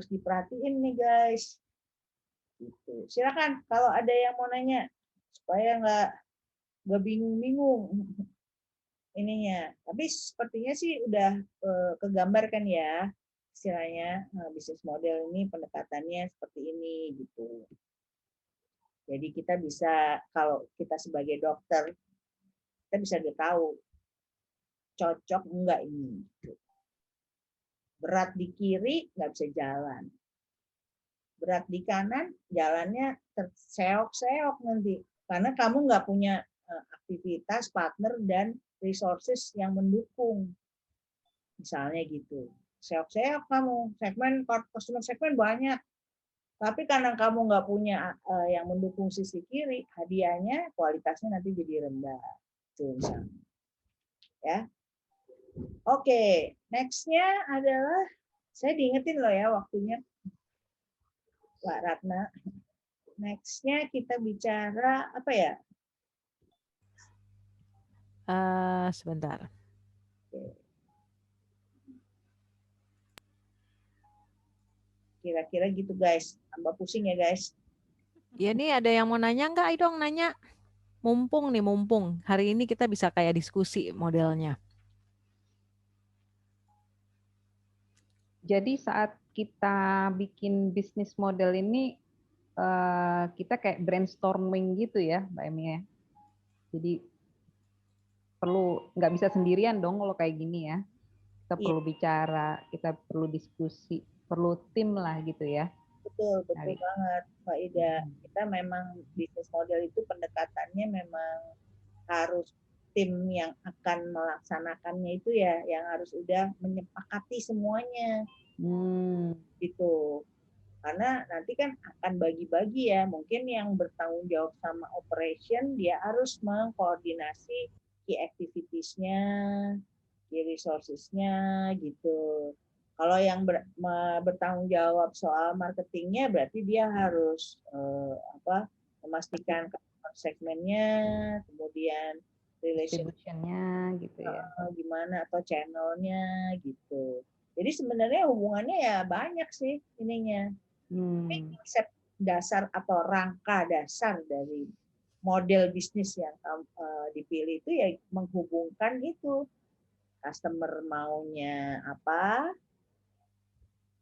diperhatiin nih, guys. Gitu. Silakan kalau ada yang mau nanya supaya nggak bingung-bingung ininya. Tapi sepertinya sih udah kegambarkan ya istilahnya bisnis model ini pendekatannya seperti ini gitu. Jadi kita bisa kalau kita sebagai dokter kita bisa tahu cocok enggak ini. Berat di kiri nggak bisa jalan. Berat di kanan jalannya terseok-seok nanti karena kamu nggak punya aktivitas partner dan resources yang mendukung. Misalnya gitu. Seok-seok kamu, customer segmen banyak. Tapi karena kamu nggak punya yang mendukung sisi kiri, hadiahnya kualitasnya nanti jadi rendah. Itu misalnya. Ya. Oke, next-nya adalah Saya diingetin loh ya waktunya, Pak Ratna. Next-nya kita bicara apa ya? Sebentar. Kira-kira gitu guys. Tambah pusing ya guys. Ya nih ada yang mau nanya nggak? Ayo dong nanya. Mumpung nih, mumpung. Hari ini kita bisa kayak diskusi modelnya. Jadi saat kita bikin bisnis model ini, kita kayak brainstorming gitu ya, Mbak Emi ya. Jadi nggak bisa sendirian dong kalau kayak gini ya. Kita perlu bicara, kita perlu diskusi, perlu tim lah gitu ya. Betul banget Mbak Ida. Kita memang bisnis model itu pendekatannya memang harus tim yang akan melaksanakannya itu ya yang harus udah menyepakati semuanya. Gitu. Karena nanti kan akan bagi-bagi ya. Mungkin yang bertanggung jawab sama operation dia harus mengkoordinasi key activities-nya, key resources-nya gitu. Kalau yang bertanggung jawab soal marketingnya berarti dia harus memastikan segmennya, kemudian distributionnya gitu ya. Gimana atau channelnya gitu. Jadi sebenarnya hubungannya ya banyak sih ininya. Konsep dasar atau rangka dasar dari model bisnis yang dipilih itu ya menghubungkan itu customer maunya apa,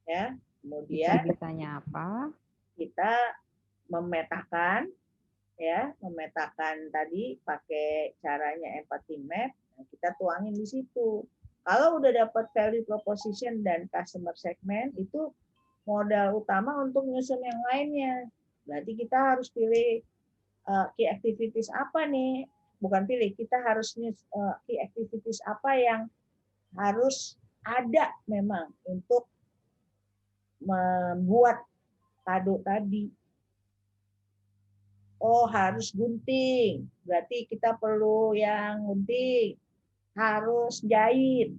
ya kemudian bisanya apa, kita memetakan tadi pakai caranya empathy map, kita tuangin di situ. Kalau udah dapat value proposition dan customer segment, itu modal utama untuk nyusun yang lainnya. Berarti kita harus pilih key activities apa nih? Bukan pilih, kita harus key activities apa yang harus ada memang untuk membuat kado tadi. Oh, harus gunting. Berarti kita perlu yang gunting. Harus jahit.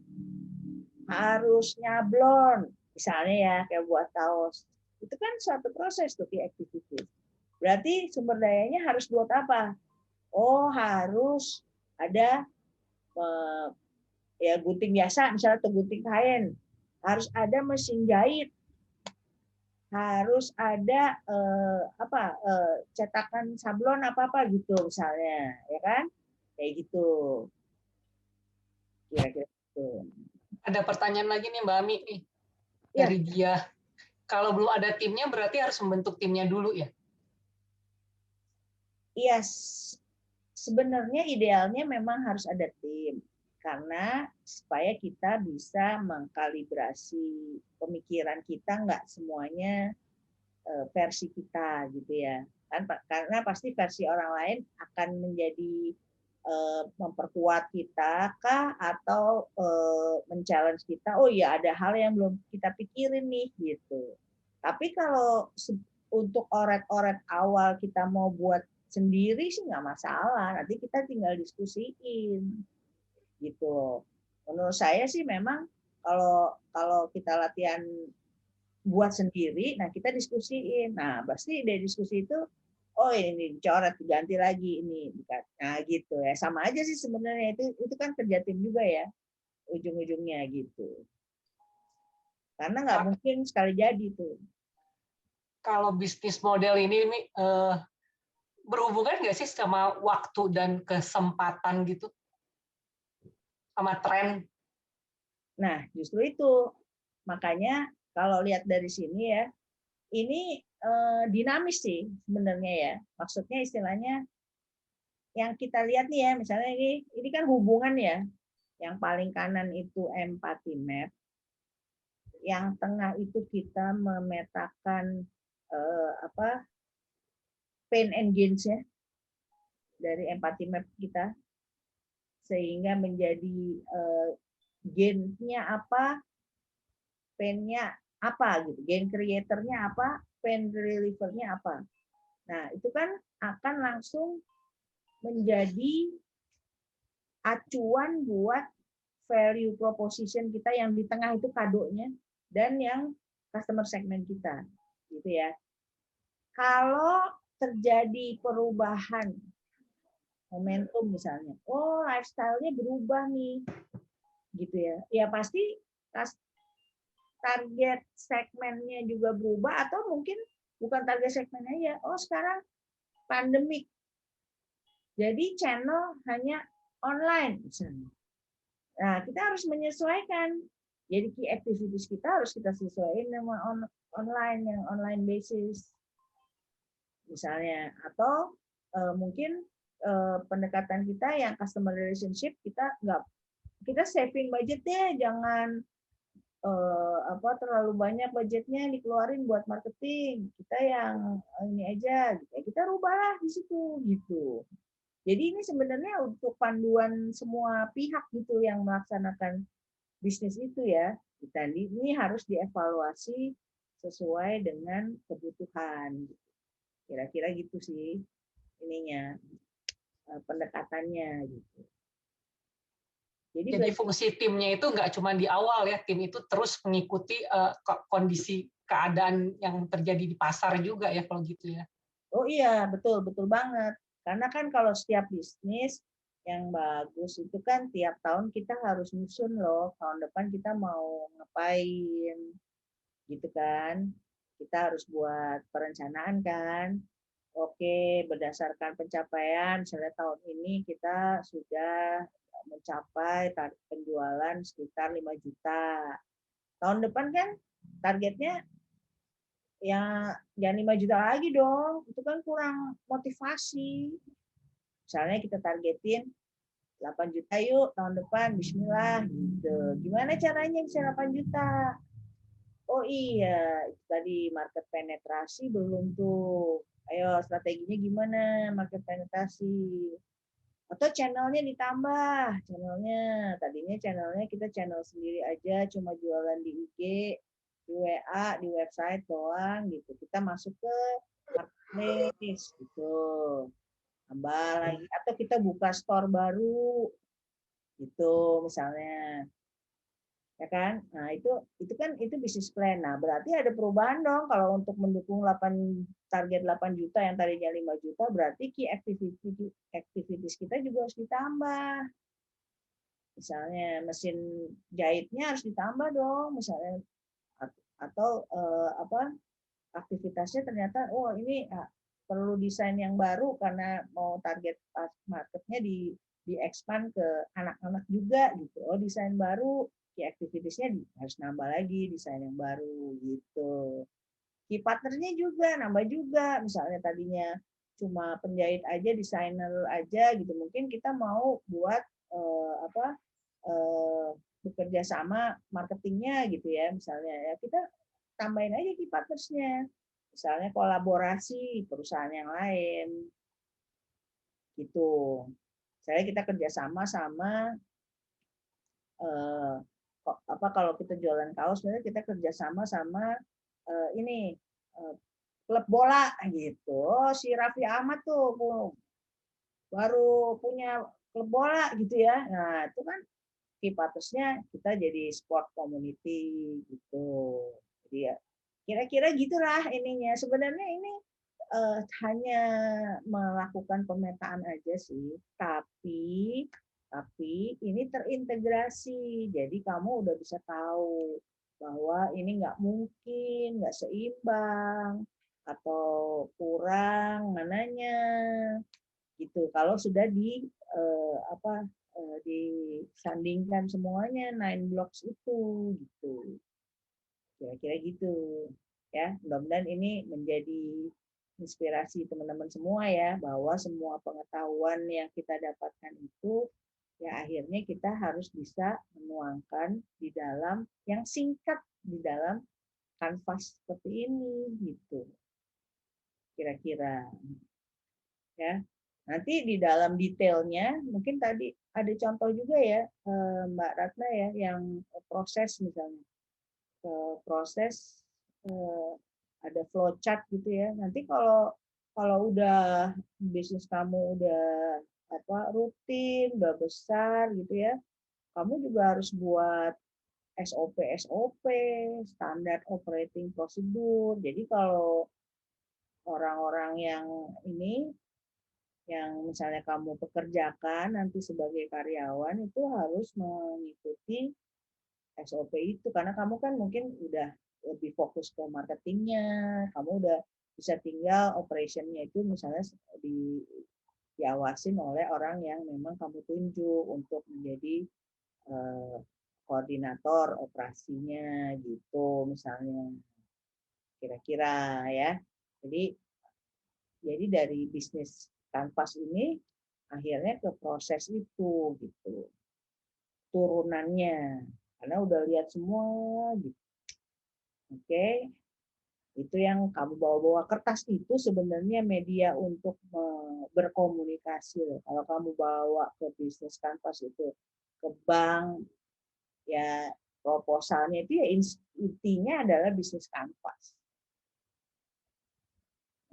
Harus nyablon. Misalnya ya, kayak buat kaos. Itu kan suatu proses tuh, activity. Berarti sumber dayanya harus buat apa? Oh, harus ada ya gunting biasa, misalnya tuh gunting kain. Harus ada mesin jahit. Harus ada cetakan sablon apa gitu misalnya, ya kan? Kayak gitu. Kira-kira gitu. Ada pertanyaan lagi nih Mbak Ami nih dari Gia. Kalau belum ada timnya berarti harus membentuk timnya dulu ya? Iya, sebenarnya idealnya memang harus ada tim karena supaya kita bisa mengkalibrasi pemikiran kita, nggak semuanya versi kita gitu ya kan, karena pasti versi orang lain akan menjadi memperkuat kita kah atau men-challenge kita, oh ya ada hal yang belum kita pikirin nih gitu. Tapi kalau untuk oret-oret awal kita mau buat sendiri sih nggak masalah, nanti kita tinggal diskusiin gitu. Menurut saya sih memang kalau kita latihan buat sendiri, nah kita diskusiin. Nah, pasti dari diskusi itu, oh ini dicoret, diganti lagi ini. Nah, gitu ya. Sama aja sih sebenarnya itu kan kerja tim juga ya, ujung-ujungnya gitu. Karena nggak mungkin sekali jadi tuh. Kalau bisnis model ini berhubungan nggak sih sama waktu dan kesempatan gitu? Sama tren? Nah, justru itu. Makanya kalau lihat dari sini ya, ini dinamis sih sebenarnya ya. Maksudnya istilahnya yang kita lihat nih ya, misalnya ini kan hubungan ya. Yang paling kanan itu empathy map. Yang tengah itu kita memetakan pain and gains ya dari empathy map kita, sehingga menjadi gain-nya apa, pain-nya apa gitu, gain creator-nya apa, pain reliever-nya apa. Nah, itu kan akan langsung menjadi acuan buat value proposition kita yang di tengah itu kadonya. dan yang customer segment kita, gitu ya. Kalau terjadi perubahan momentum misalnya, oh lifestyle-nya berubah nih, gitu ya. Ya pasti target segmennya juga berubah, atau mungkin bukan target segmennya ya. Oh sekarang pandemik, jadi channel hanya online misalnya. Nah kita harus menyesuaikan. Jadi key activities kita harus kita sesuaikan dengan online, yang online basis misalnya, atau mungkin pendekatan kita yang customer relationship, kita saving budget deh, jangan terlalu banyak budgetnya dikeluarin buat marketing, kita yang ini aja, kita rubahlah di situ gitu. Jadi ini sebenarnya untuk panduan semua pihak gitu yang melaksanakan bisnis itu ya. Kita ini harus dievaluasi sesuai dengan kebutuhan. Kira-kira gitu sih ininya, pendekatannya gitu. Jadi fungsi timnya itu nggak cuma di awal ya, tim itu terus mengikuti kondisi keadaan yang terjadi di pasar juga ya kalau gitu ya. Oh iya, betul banget. Karena kan kalau setiap bisnis yang bagus itu kan tiap tahun kita harus nyusun loh, tahun depan kita mau ngapain, gitu kan. Kita harus buat perencanaan kan. Oke, berdasarkan pencapaian, misalnya tahun ini kita sudah mencapai target penjualan sekitar 5 juta. Tahun depan kan targetnya ya jangan 5 juta lagi dong, itu kan kurang motivasi. Misalnya kita targetin 8 juta yuk tahun depan, bismillah gitu. Gimana caranya bisa 8 juta? Oh iya, itu tadi market penetrasi belum tuh. Ayo strateginya gimana market penetrasi? Atau channelnya ditambah, tadinya channelnya kita channel sendiri aja, cuma jualan di IG, di WA, di website doang gitu. Kita masuk ke marketplace gitu, tambah lagi, atau kita buka store baru gitu misalnya, ya kan. Nah itu bisnis plan. Nah berarti ada perubahan dong kalau untuk mendukung target 8 juta yang tadinya 5 juta, berarti key activities kita juga harus ditambah. Misalnya mesin jahitnya harus ditambah dong misalnya, atau aktivitasnya ternyata ini perlu desain yang baru karena mau target marketnya di expand ke anak-anak juga gitu. Oh desain baru, key activitiesnya harus nambah lagi desain yang baru gitu. Key partnernya juga nambah juga, misalnya tadinya cuma penjahit aja, desainer aja gitu, mungkin kita mau buat bekerja sama marketingnya gitu ya, misalnya ya kita tambahin aja key partnersnya, misalnya kolaborasi perusahaan yang lain gitu. Misalnya kita kerjasama sama kalau kita jualan kaos, sebenarnya kita kerjasama sama klub bola gitu. Oh, si Raffi Ahmad tuh baru punya klub bola gitu ya. Nah itu kan key partnersnya kita jadi sport community gitu. Jadi ya kira-kira gitulah ininya. Sebenarnya ini hanya melakukan pemetaan aja sih, tapi ini terintegrasi. Jadi kamu udah bisa tahu bahwa ini nggak mungkin, nggak seimbang, atau kurang mananya gitu. Kalau sudah disandingkan semuanya 9 blocks itu gitu. Kira-kira gitu ya. Mudah-mudahan ini menjadi inspirasi teman-teman semua ya, bahwa semua pengetahuan yang kita dapatkan itu ya akhirnya kita harus bisa menuangkan di dalam yang singkat, di dalam kanvas seperti ini gitu. Kira-kira ya. Nanti di dalam detailnya mungkin tadi ada contoh juga ya Mbak Ratna ya, yang proses misalnya. Proses ada flowchart gitu ya. Nanti kalau udah bisnis kamu udah rutin, udah besar gitu ya, kamu juga harus buat SOP, standar operating procedure. Jadi kalau orang-orang yang ini, yang misalnya kamu pekerjakan nanti sebagai karyawan itu harus mengikuti SOP itu, karena kamu kan mungkin udah lebih fokus ke marketingnya, kamu udah bisa tinggal operationnya itu misalnya diawasin oleh orang yang memang kamu tunjuk untuk menjadi koordinator operasinya gitu misalnya, kira-kira ya. Jadi dari bisnis kanvas ini akhirnya ke proses itu gitu, turunannya, karena udah lihat semua gitu. Oke, itu yang kamu bawa-bawa. Kertas itu sebenarnya media untuk berkomunikasi. Kalau kamu bawa ke bisnis kanvas itu ke bank, ya proposalnya itu ya intinya adalah bisnis kanvas,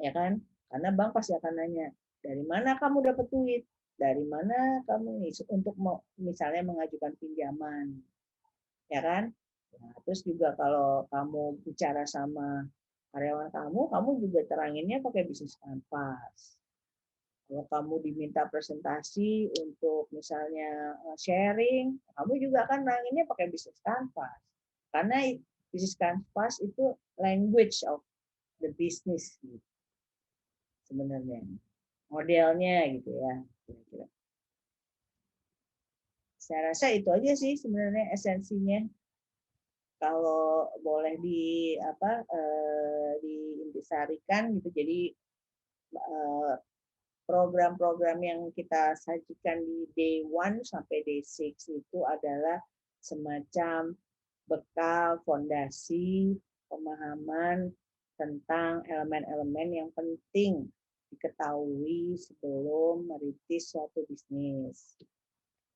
ya kan? Karena bank pasti akan nanya, dari mana kamu dapat duit? Dari mana kamu nih untuk misalnya mengajukan pinjaman, ya kan? Nah, terus juga kalau kamu bicara sama karyawan kamu juga teranginnya pakai bisnis kanvas. Kalau kamu diminta presentasi untuk misalnya sharing, kamu juga akan teranginnya pakai bisnis kanvas. Karena bisnis kanvas itu language of the business gitu, sebenarnya modelnya gitu ya, kira-kira. Saya rasa itu aja sih sebenarnya esensinya. Kalau boleh diintisarikan gitu, jadi program-program yang kita sajikan di day 1 sampai day 6 itu adalah semacam bekal fondasi pemahaman tentang elemen-elemen yang penting diketahui sebelum merintis suatu bisnis.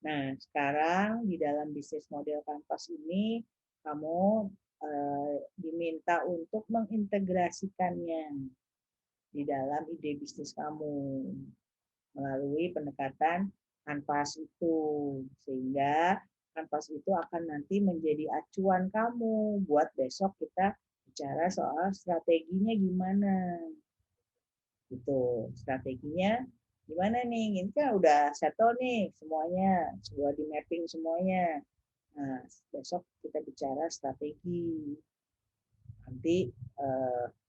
Nah, sekarang di dalam bisnis model kanvas ini kamu diminta untuk mengintegrasikannya di dalam ide bisnis kamu melalui pendekatan kanvas itu, sehingga kanvas itu akan nanti menjadi acuan kamu buat besok kita bicara soal strateginya gimana. Gitu, strateginya gimana nih? Ini kan udah settle nih semuanya, sudah di mapping semuanya. Nah, besok kita bicara strategi. Nanti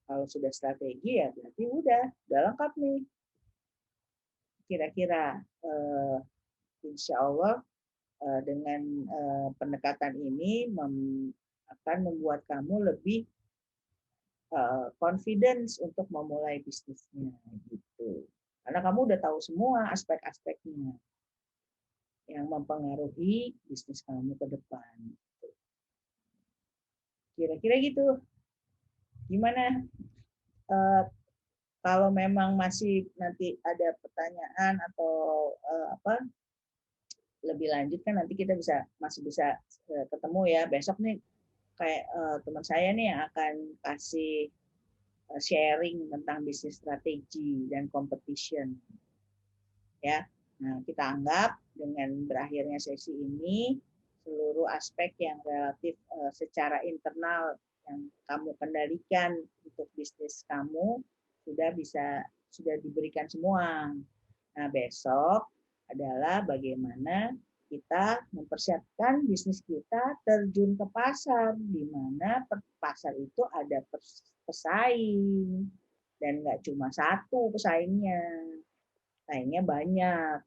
kalau sudah strategi ya berarti udah lengkap nih. Kira-kira insya Allah dengan pendekatan ini akan membuat kamu lebih confidence untuk memulai bisnisnya gitu. Karena kamu udah tahu semua aspek-aspeknya yang mempengaruhi bisnis kamu ke depan. Kira-kira gitu. Gimana? Kalau memang masih nanti ada pertanyaan atau lebih lanjut kan nanti kita masih bisa ketemu ya. Besok nih kayak teman saya nih yang akan kasih sharing tentang bisnis strategi dan competition. Ya. Nah, kita anggap dengan berakhirnya sesi ini seluruh aspek yang relatif secara internal yang kamu kendalikan untuk bisnis kamu sudah diberikan semua. Nah, besok adalah bagaimana kita mempersiapkan bisnis kita terjun ke pasar, di mana pasar itu ada pesaing dan nggak cuma satu pesaingnya, lainnya banyak.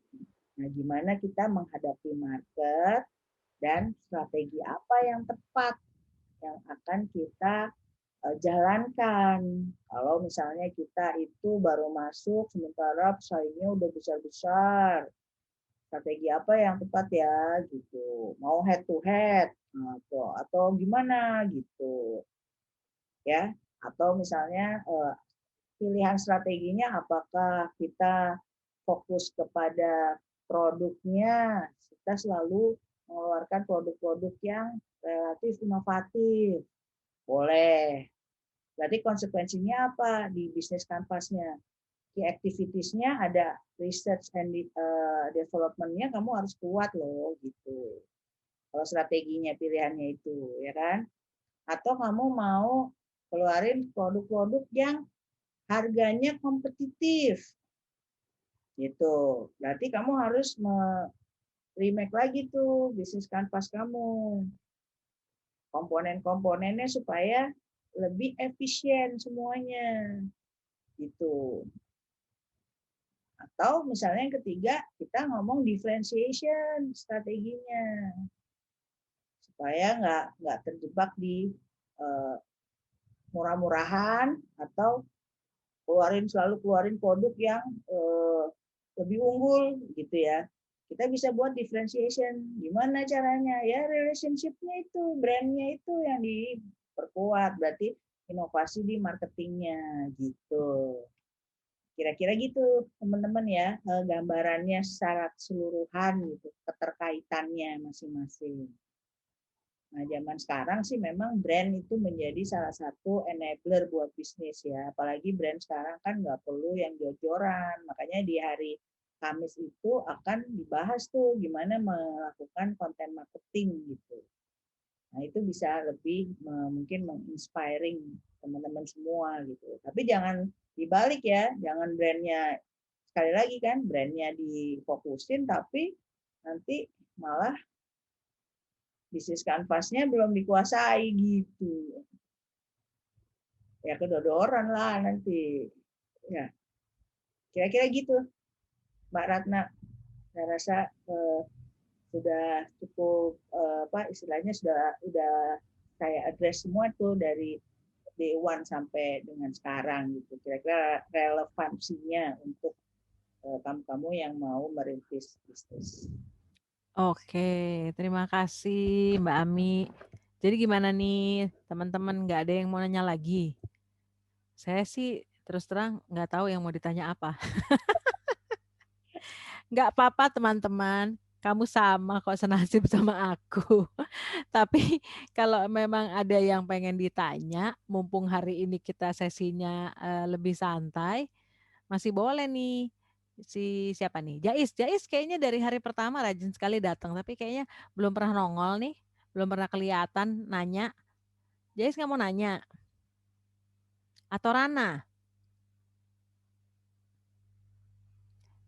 Nah, gimana kita menghadapi market dan strategi apa yang tepat yang akan kita jalankan. Kalau misalnya kita itu baru masuk sementara pesaingnya udah besar-besar, strategi apa yang tepat ya gitu. Mau head to head atau gimana gitu. Ya, atau misalnya pilihan strateginya apakah kita fokus kepada produknya, kita selalu mengeluarkan produk-produk yang relatif inovatif. Boleh. Berarti konsekuensinya apa di bisnis kanvasnya? Key activities-nya ada research and development-nya kamu harus kuat loh gitu. Kalau strateginya pilihannya itu, ya kan? Atau kamu mau keluarin produk-produk yang harganya kompetitif, gitu. Berarti kamu harus remake lagi tuh bisnis kanvas kamu, komponen-komponennya supaya lebih efisien semuanya, gitu. Atau misalnya yang ketiga, kita ngomong differentiation strateginya, supaya nggak terjebak di murah-murahan atau selalu keluarin produk yang lebih unggul gitu ya. Kita bisa buat differentiation. Gimana caranya? Ya relationship-nya itu, brand-nya itu yang diperkuat. Berarti inovasi di marketingnya gitu. Kira-kira gitu teman-teman ya, gambarannya secara keseluruhan gitu, keterkaitannya masing-masing. Nah, zaman sekarang sih memang brand itu menjadi salah satu enabler buat bisnis ya. Apalagi brand sekarang kan nggak perlu yang jor-joran. Makanya di hari Kamis itu akan dibahas tuh gimana melakukan konten marketing gitu. Nah, itu bisa lebih mungkin menginspiring teman-teman semua gitu. Tapi jangan dibalik ya, jangan brandnya, sekali lagi kan, brandnya difokusin tapi nanti malah bisnis kanvasnya belum dikuasai gitu. Ya kedodoran lah nanti. Ya, kira-kira gitu, Mbak Ratna. Saya rasa sudah cukup istilahnya sudah saya address semua tuh dari day one sampai dengan sekarang gitu. Kira-kira relevansinya untuk kamu-kamu yang mau merintis bisnis. Oke, terima kasih Mbak Ami. Jadi gimana nih teman-teman, nggak ada yang mau nanya lagi? Saya sih terus terang nggak tahu yang mau ditanya apa. Nggak apa-apa teman-teman, kamu sama kok, senasib sama aku. Tapi kalau memang ada yang pengen ditanya, mumpung hari ini kita sesinya lebih santai, masih boleh nih. Siapa nih? Jais kayaknya dari hari pertama rajin sekali datang, tapi kayaknya belum pernah nongol nih, belum pernah kelihatan nanya. Jais nggak mau nanya? Atau Rana?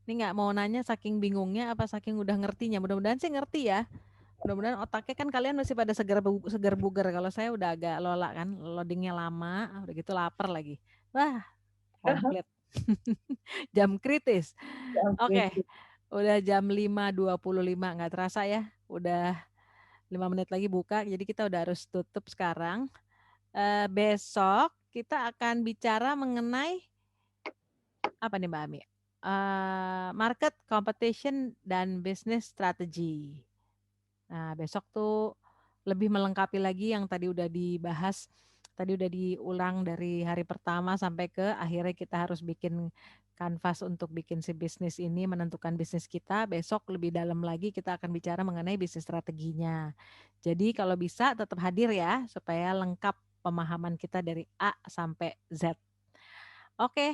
Ini nggak mau nanya saking bingungnya apa saking udah ngertinya? Mudah-mudahan sih ngerti ya. Mudah-mudahan otaknya kan kalian masih pada segar bugar. Kalau saya udah agak lola kan, loadingnya lama, udah gitu lapar lagi. Wah, komplit. Jam kritis. Oke, udah jam 5.25, nggak terasa ya. Udah 5 menit lagi buka, jadi kita udah harus tutup sekarang. Besok kita akan bicara mengenai apa nih Mbak Ami? Market competition dan business strategy. Nah, besok tuh lebih melengkapi lagi yang tadi udah dibahas, tadi udah diulang dari hari pertama sampai ke akhirnya kita harus bikin kanvas untuk bikin si bisnis ini, menentukan bisnis kita. Besok lebih dalam lagi kita akan bicara mengenai bisnis strateginya. Jadi kalau bisa tetap hadir ya, supaya lengkap pemahaman kita dari A sampai Z. Oke,